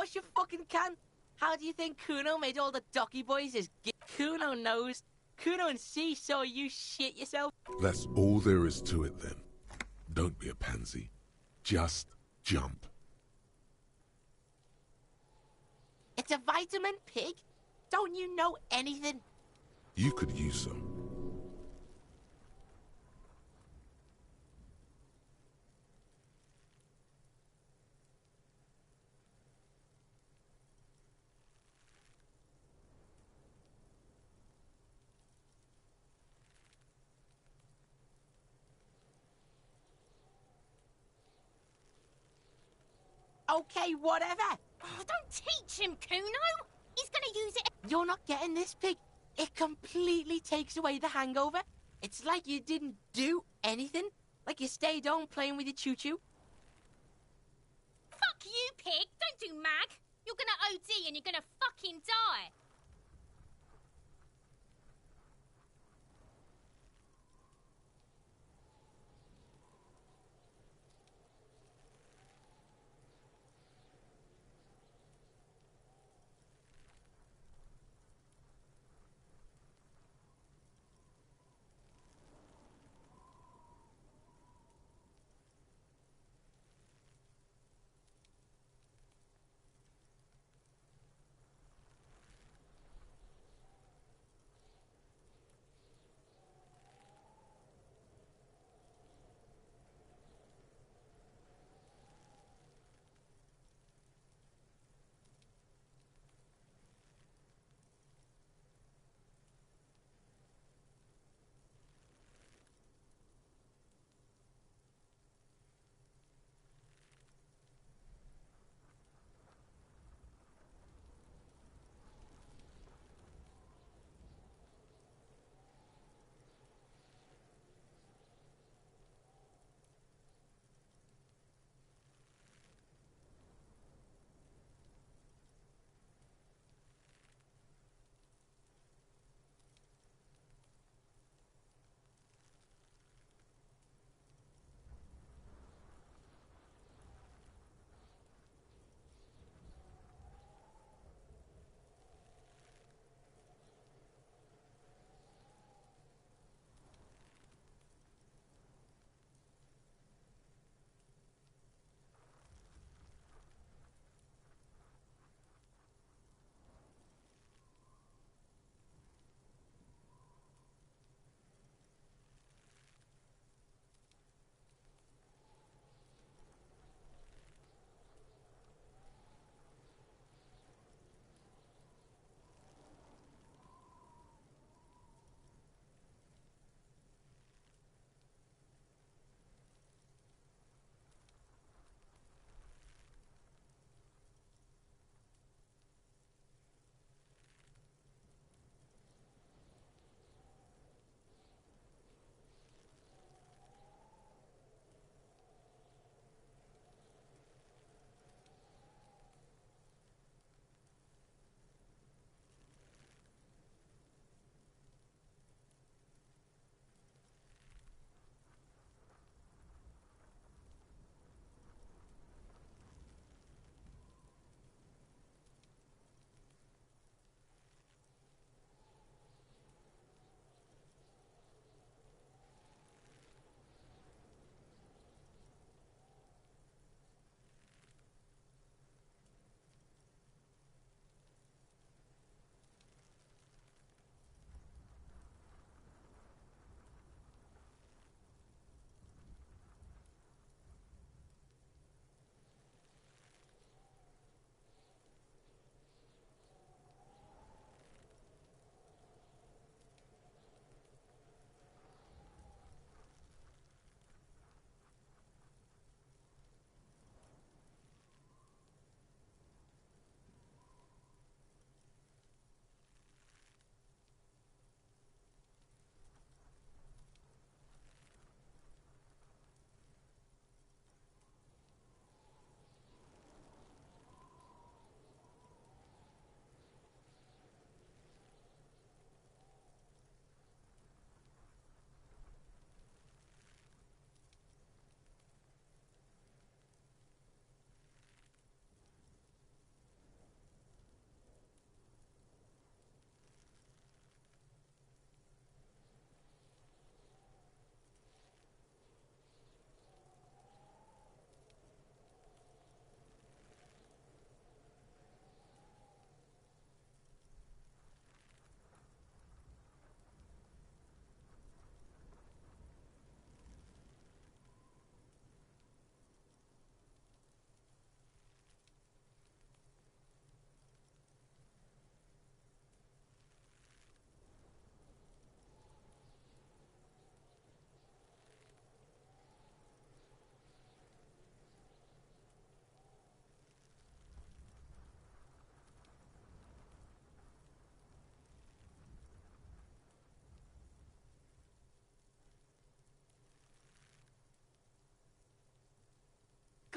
course you fucking can. How do you think Kuno made all the Docky boys his Kuno knows. Kuno and C saw you shit yourself. That's all there is to it then. Don't be a pansy. Just jump. It's a vitamin pig. Don't you know anything? You could use some. Okay, whatever. Oh, don't teach him, Kuno. He's gonna use it. You're not getting this pig. It completely takes away the hangover. It's like you didn't do anything. Like you stayed home playing with your choo-choo. Fuck you, pig. Don't do mag. You're gonna OD and you're gonna fucking die.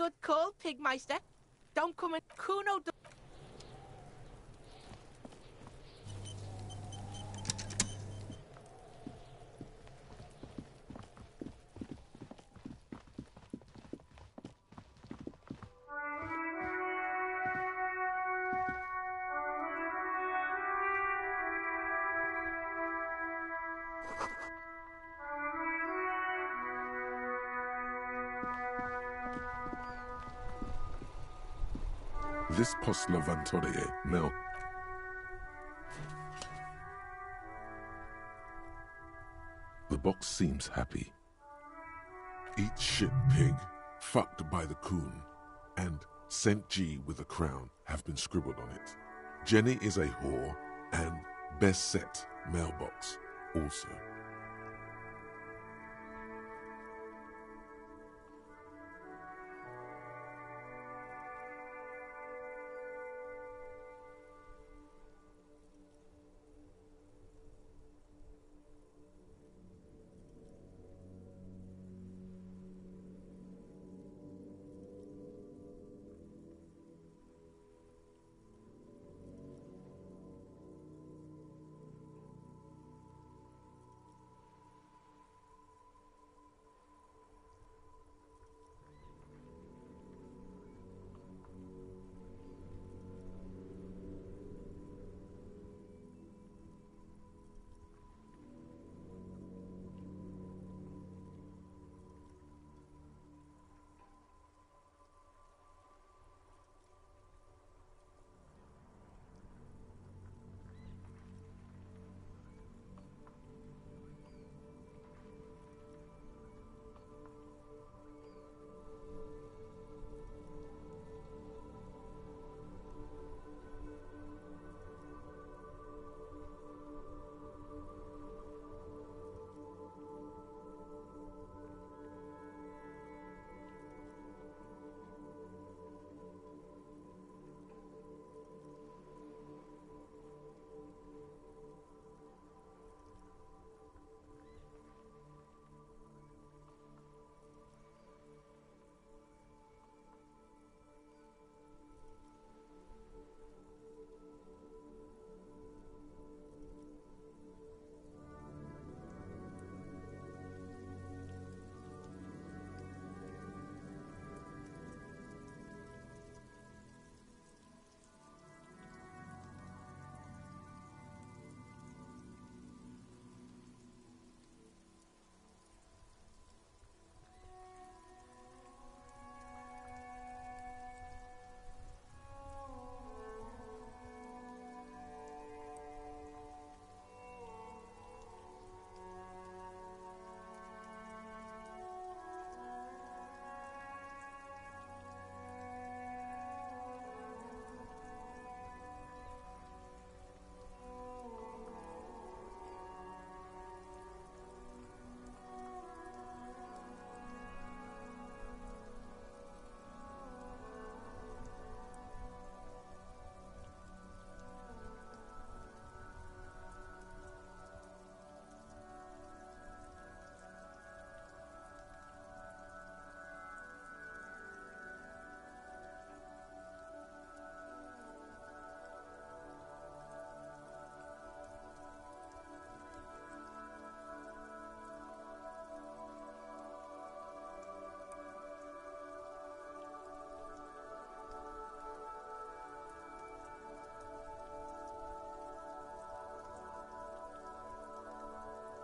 Good call, Pigmeister. Don't come in. Kuno. This post levantorie now. The box seems happy. Eat shit pig, fucked by the coon, and St. G with a crown have been scribbled on it. Jenny is a whore, and best set mailbox also.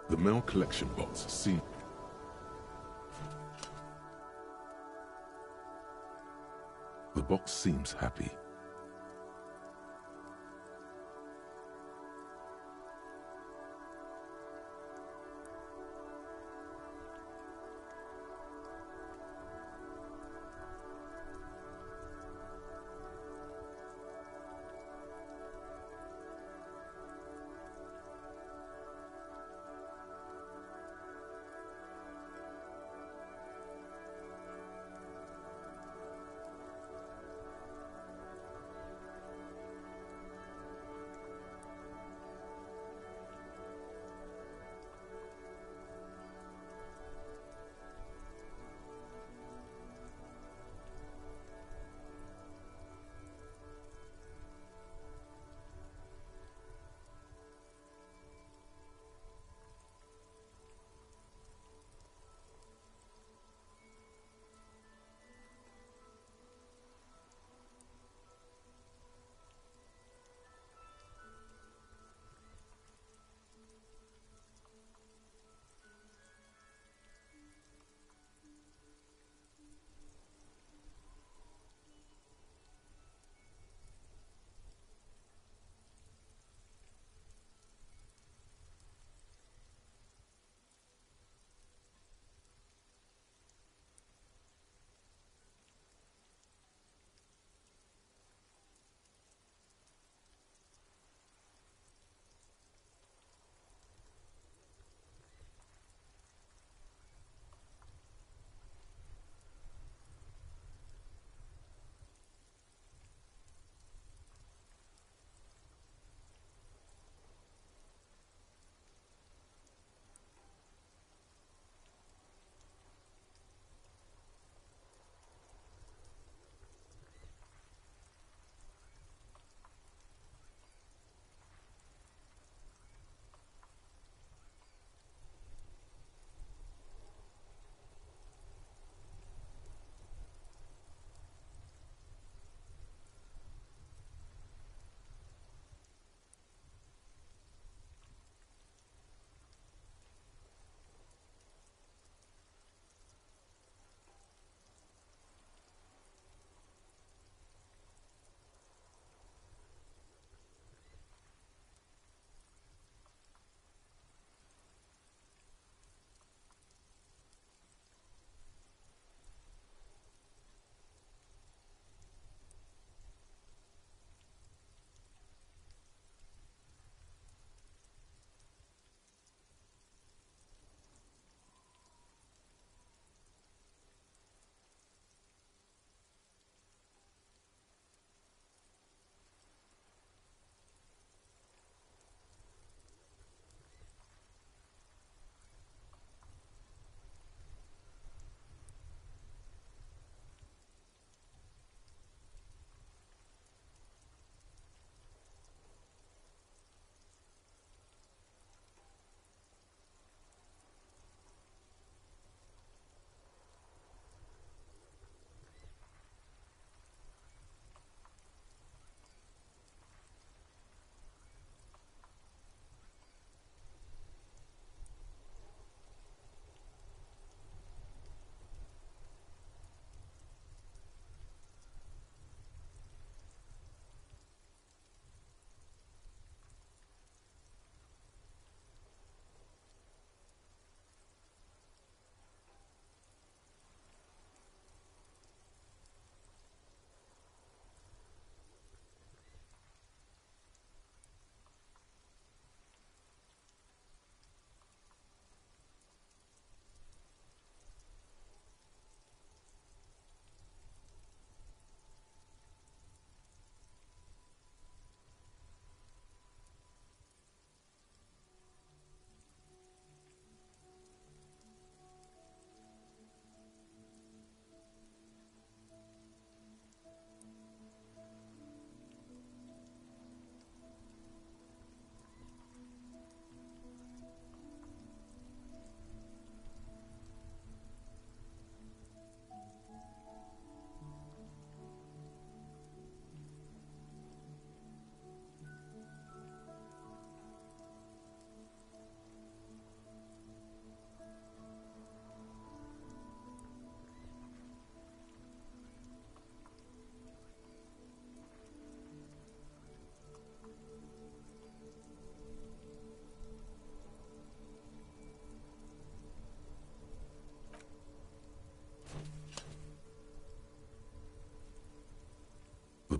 The mail collection box seems... The box seems happy.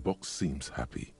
box seems happy.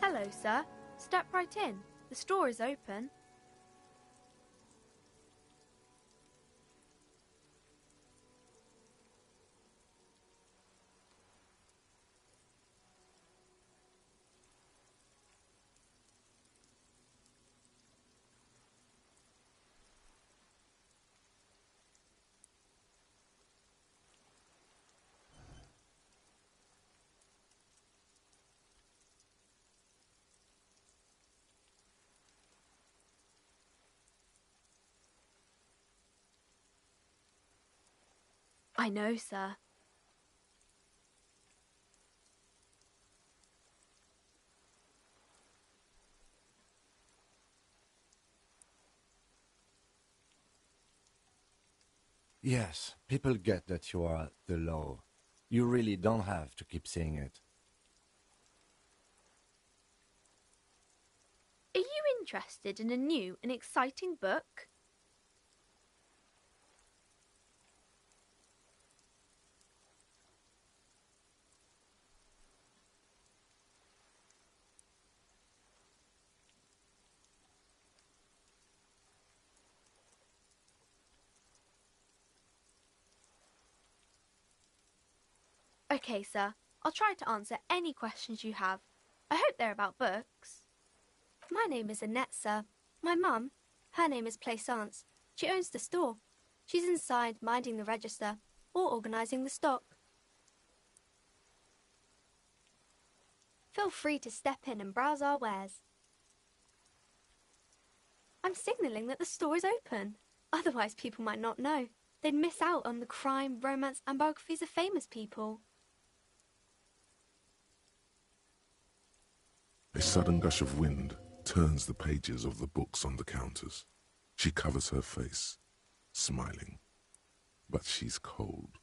Hello, sir. Step right in. The store is open. I know, sir. Yes, people get that you are the law. You really don't have to keep saying it. Are you interested in a new and exciting book? Okay, sir. I'll try to answer any questions you have. I hope they're about books. My name is Annette, sir. My mum, her name is Plaisance. She owns the store. She's inside minding the register or organising the stock. Feel free to step in and browse our wares. I'm signalling that the store is open. Otherwise people might not know. They'd miss out on the crime, romance and biographies of famous people. A sudden gush of wind turns the pages of the books on the counters. She covers her face, smiling, but she's cold.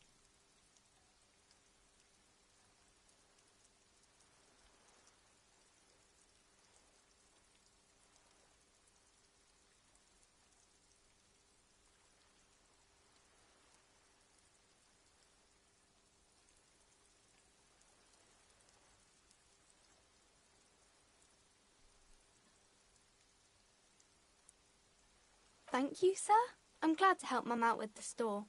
Thank you, sir. I'm glad to help Mum out with the store.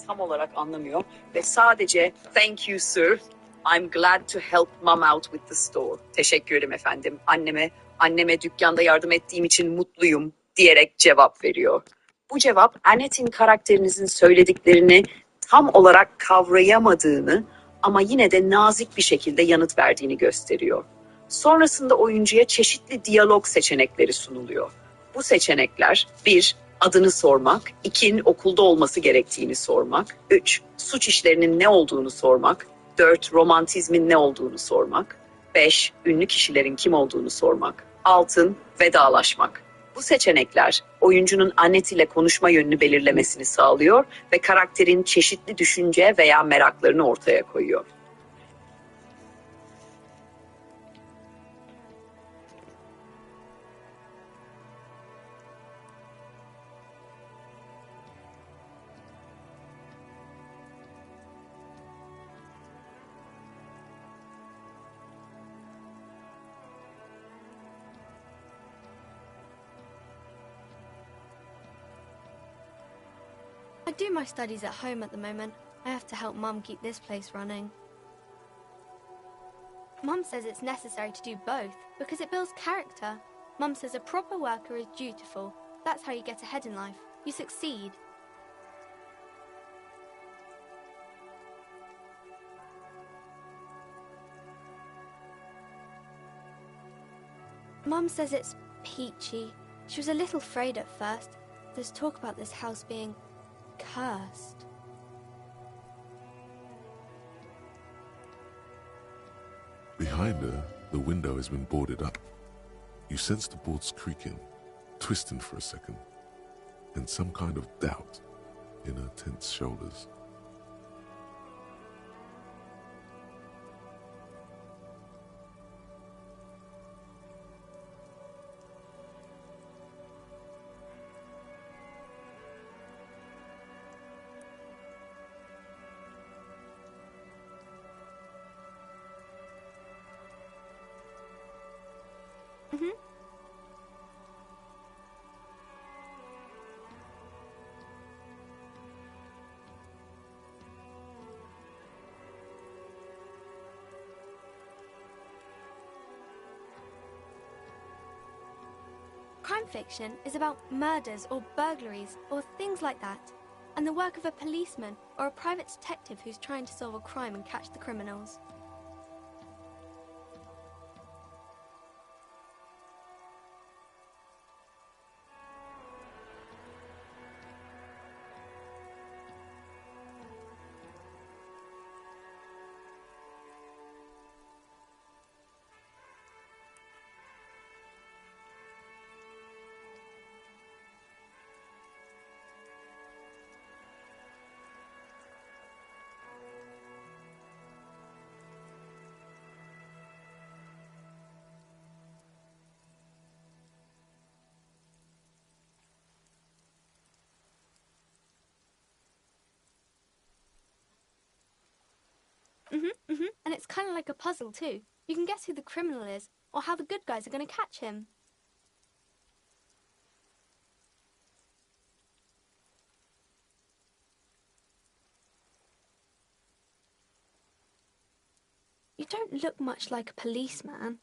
tam olarak anlamıyor ve sadece thank you sir, I'm glad to help mom out with the store. Teşekkür ederim efendim. Anneme dükkanda yardım ettiğim için mutluyum diyerek cevap veriyor. Bu cevap Annette'in karakterinizin söylediklerini tam olarak kavrayamadığını ama yine de nazik bir şekilde yanıt verdiğini gösteriyor. Sonrasında oyuncuya çeşitli diyalog seçenekleri sunuluyor. Bu seçenekler 1. Adını sormak, 2. Okulda olması gerektiğini sormak, 3. Suç işlerinin ne olduğunu sormak, 4. Romantizmin ne olduğunu sormak, 5. Ünlü kişilerin kim olduğunu sormak, 6. Vedalaşmak. Bu seçenekler oyuncunun Annette ile konuşma yönünü belirlemesini sağlıyor ve karakterin çeşitli düşünce veya meraklarını ortaya koyuyor. I do my studies at home at the moment. I have to help Mum keep this place running. Mum says it's necessary to do both because it builds character. Mum says a proper worker is dutiful. That's how you get ahead in life. You succeed. Mum says it's peachy. She was a little afraid at first. There's talk about this house being cursed. Behind her, the window has been boarded up. You sense the boards creaking, twisting for a second, and some kind of doubt in her tense shoulders. Crime fiction is about murders or burglaries or things like that, and the work of a policeman or a private detective who's trying to solve a crime and catch the criminals. And it's kind of like a puzzle too. You can guess who the criminal is or how the good guys are going to catch him. You don't look much like a policeman.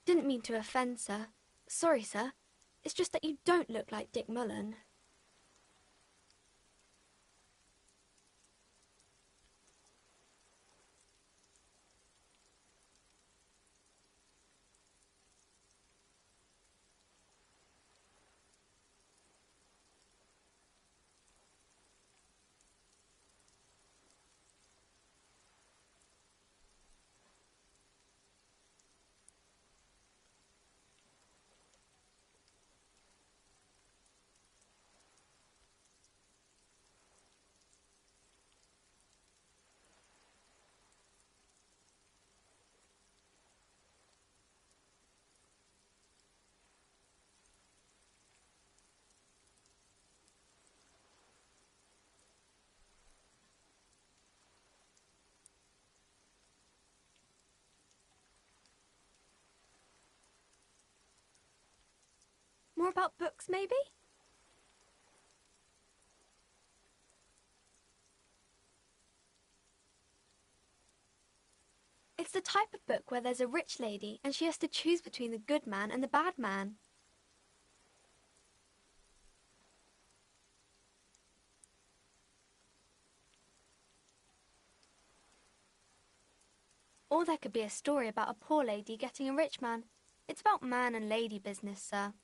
Didn't mean to offend, sir. Sorry, sir. It's just that you don't look like Dick Mullen. More about books, maybe? It's the type of book where there's a rich lady and she has to choose between the good man and the bad man. Or there could be a story about a poor lady getting a rich man. It's about man and lady business, sir.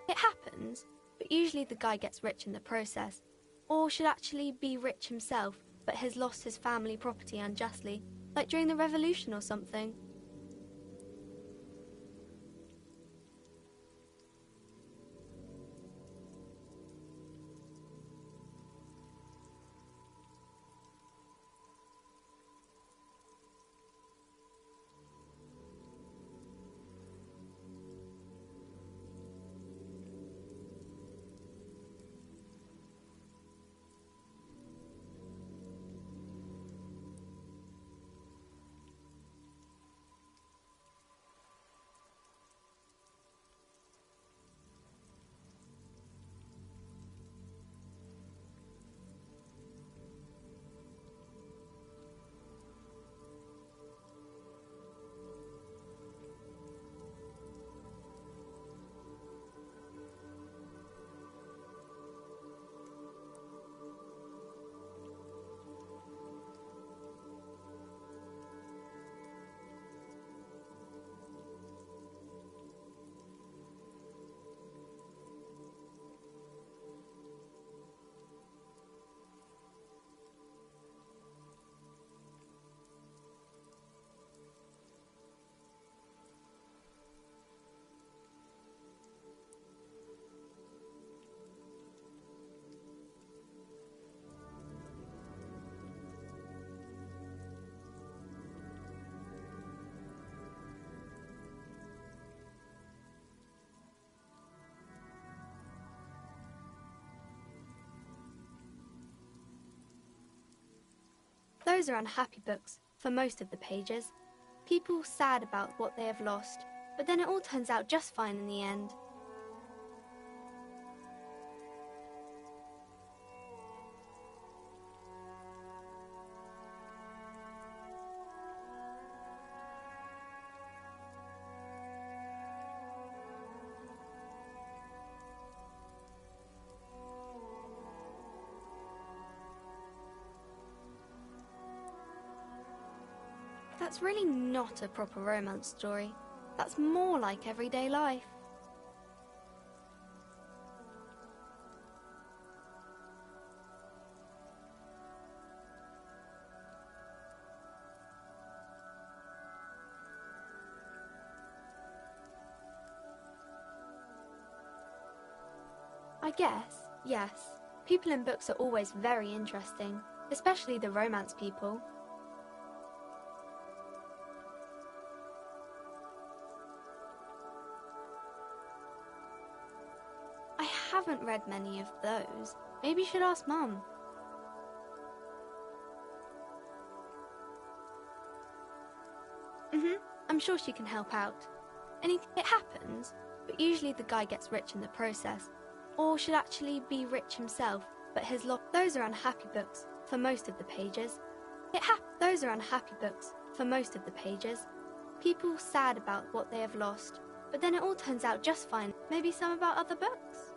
It happens, but usually the guy gets rich in the process, or should actually be rich himself, but has lost his family property unjustly, like during the revolution or something. Those are unhappy books, for most of the pages. People sad about what they have lost, but then it all turns out just fine in the end. That's really not a proper romance story. That's more like everyday life. I guess, yes, people in books are always very interesting, especially the romance people. I haven't read many of those. Maybe you should ask Mum. I'm sure she can help out. It happens, but usually the guy gets rich in the process. Or should actually be rich himself, but his lot. Those are unhappy books for most of the pages. Those are unhappy books for most of the pages. People sad about what they have lost, but then it all turns out just fine. Maybe some about other books.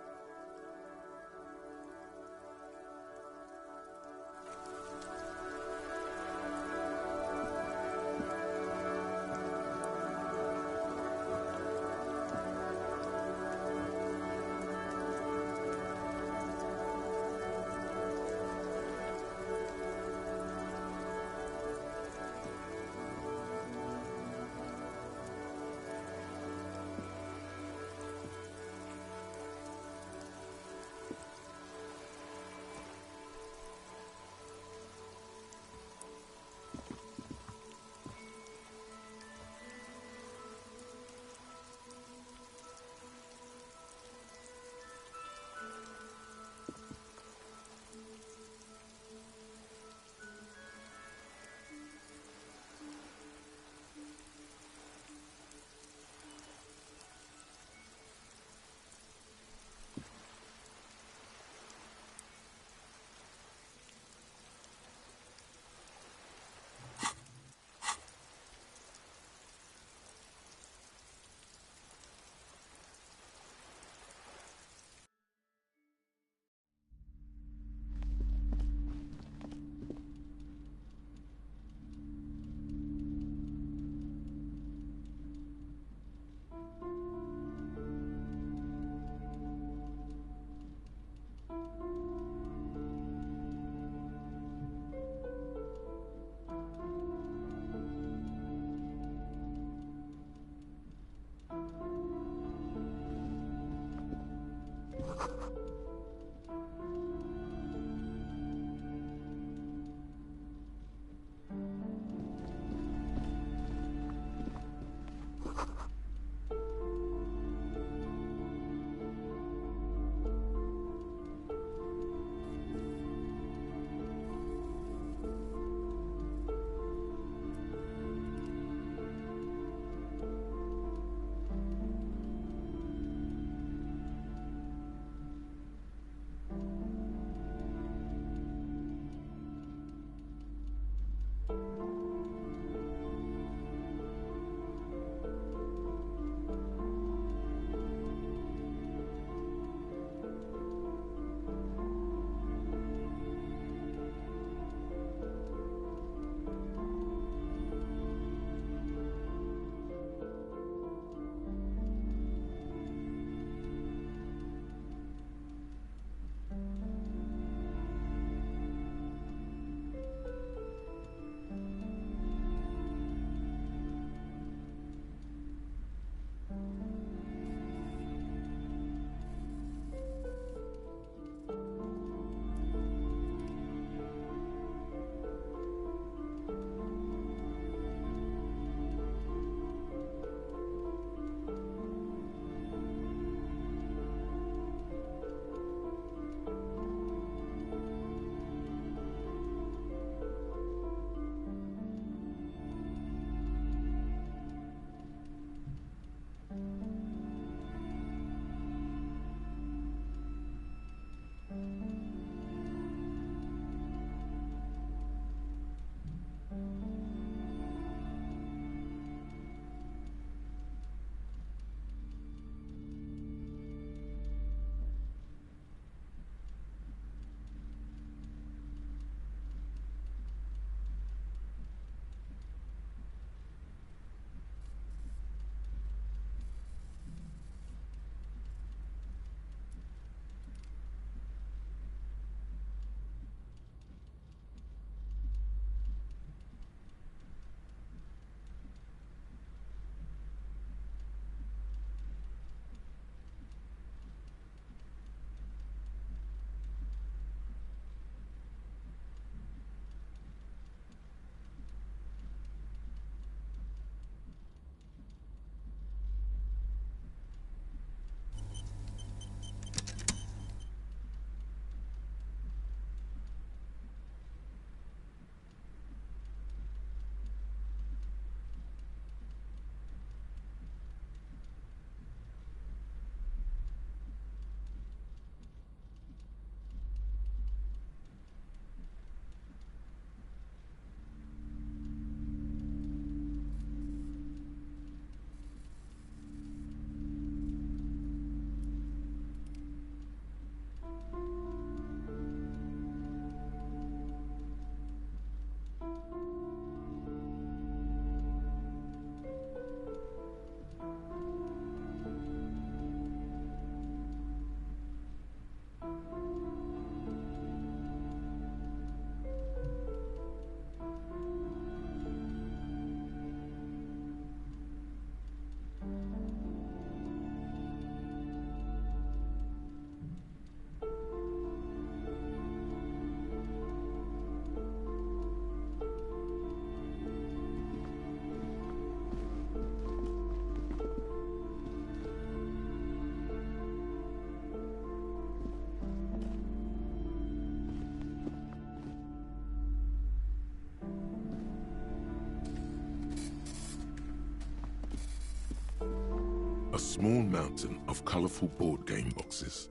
one mountain of colorful board game boxes.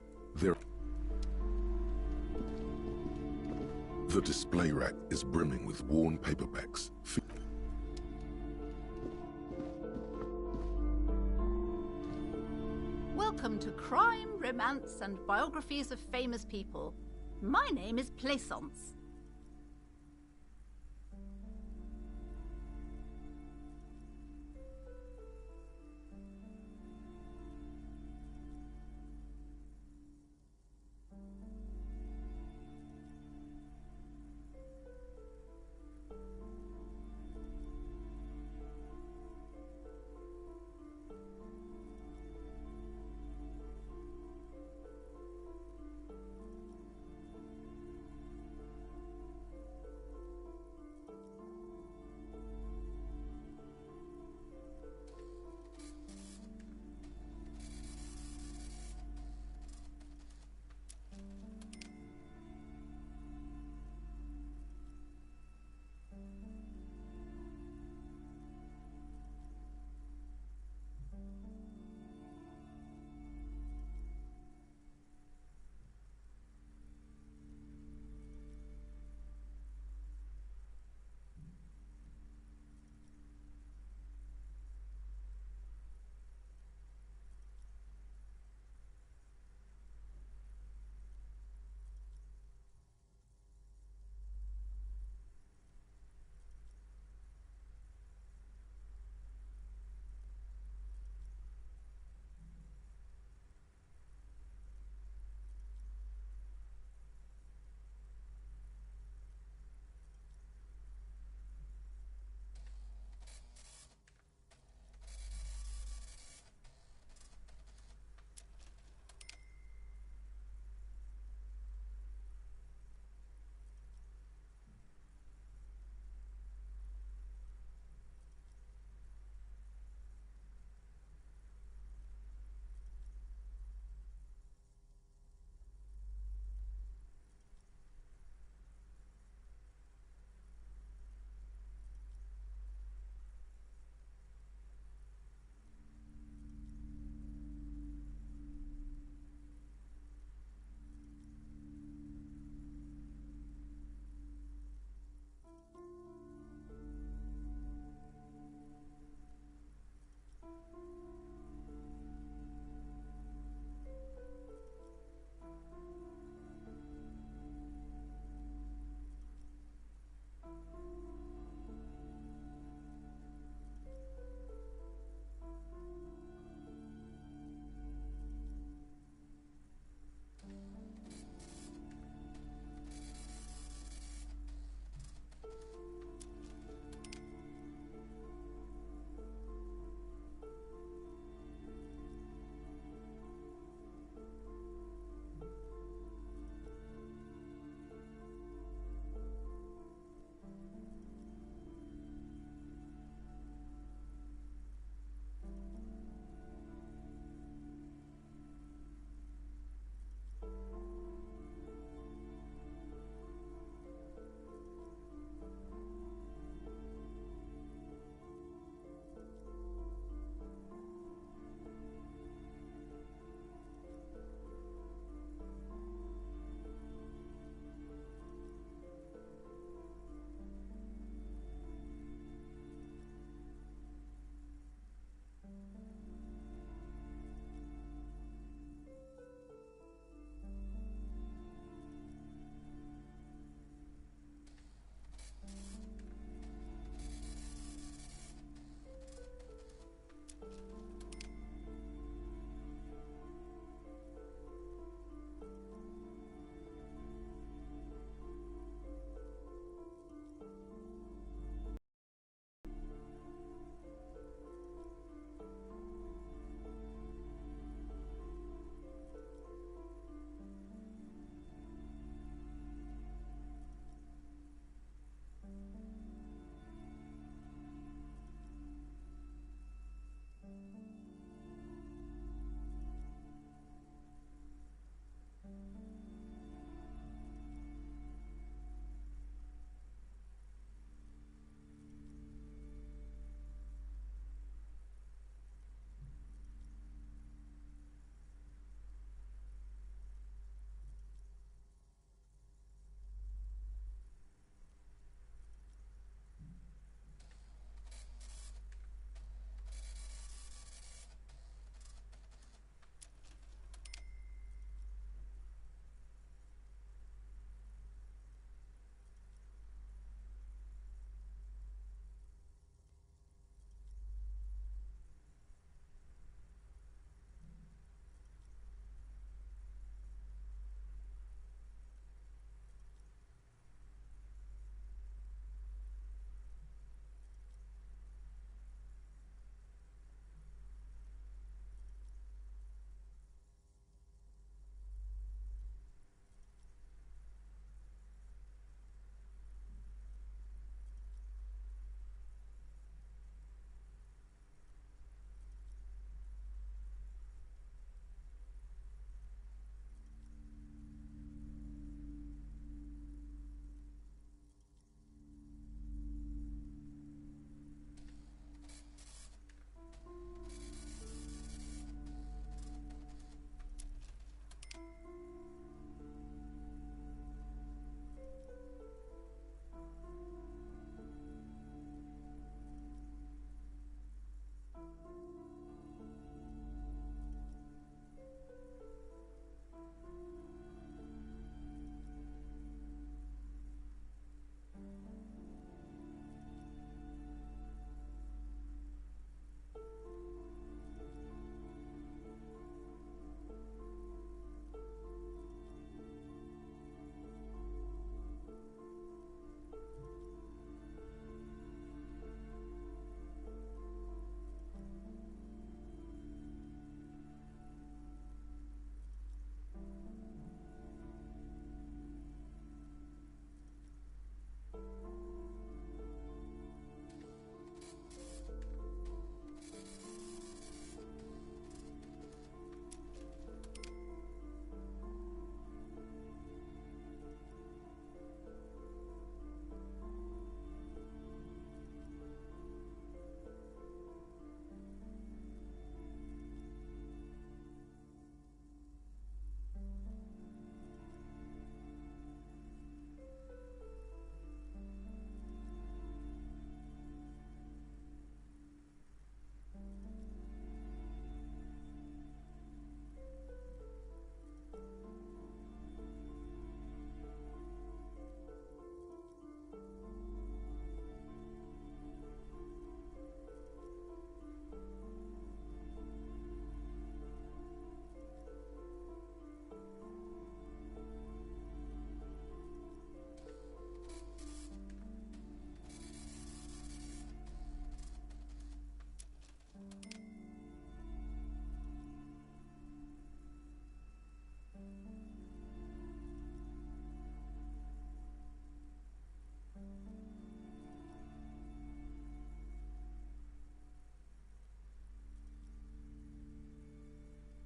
The display rack is brimming with worn paperbacks. Welcome to Crime, Romance, and Biographies of Famous People. My name is Plaisance.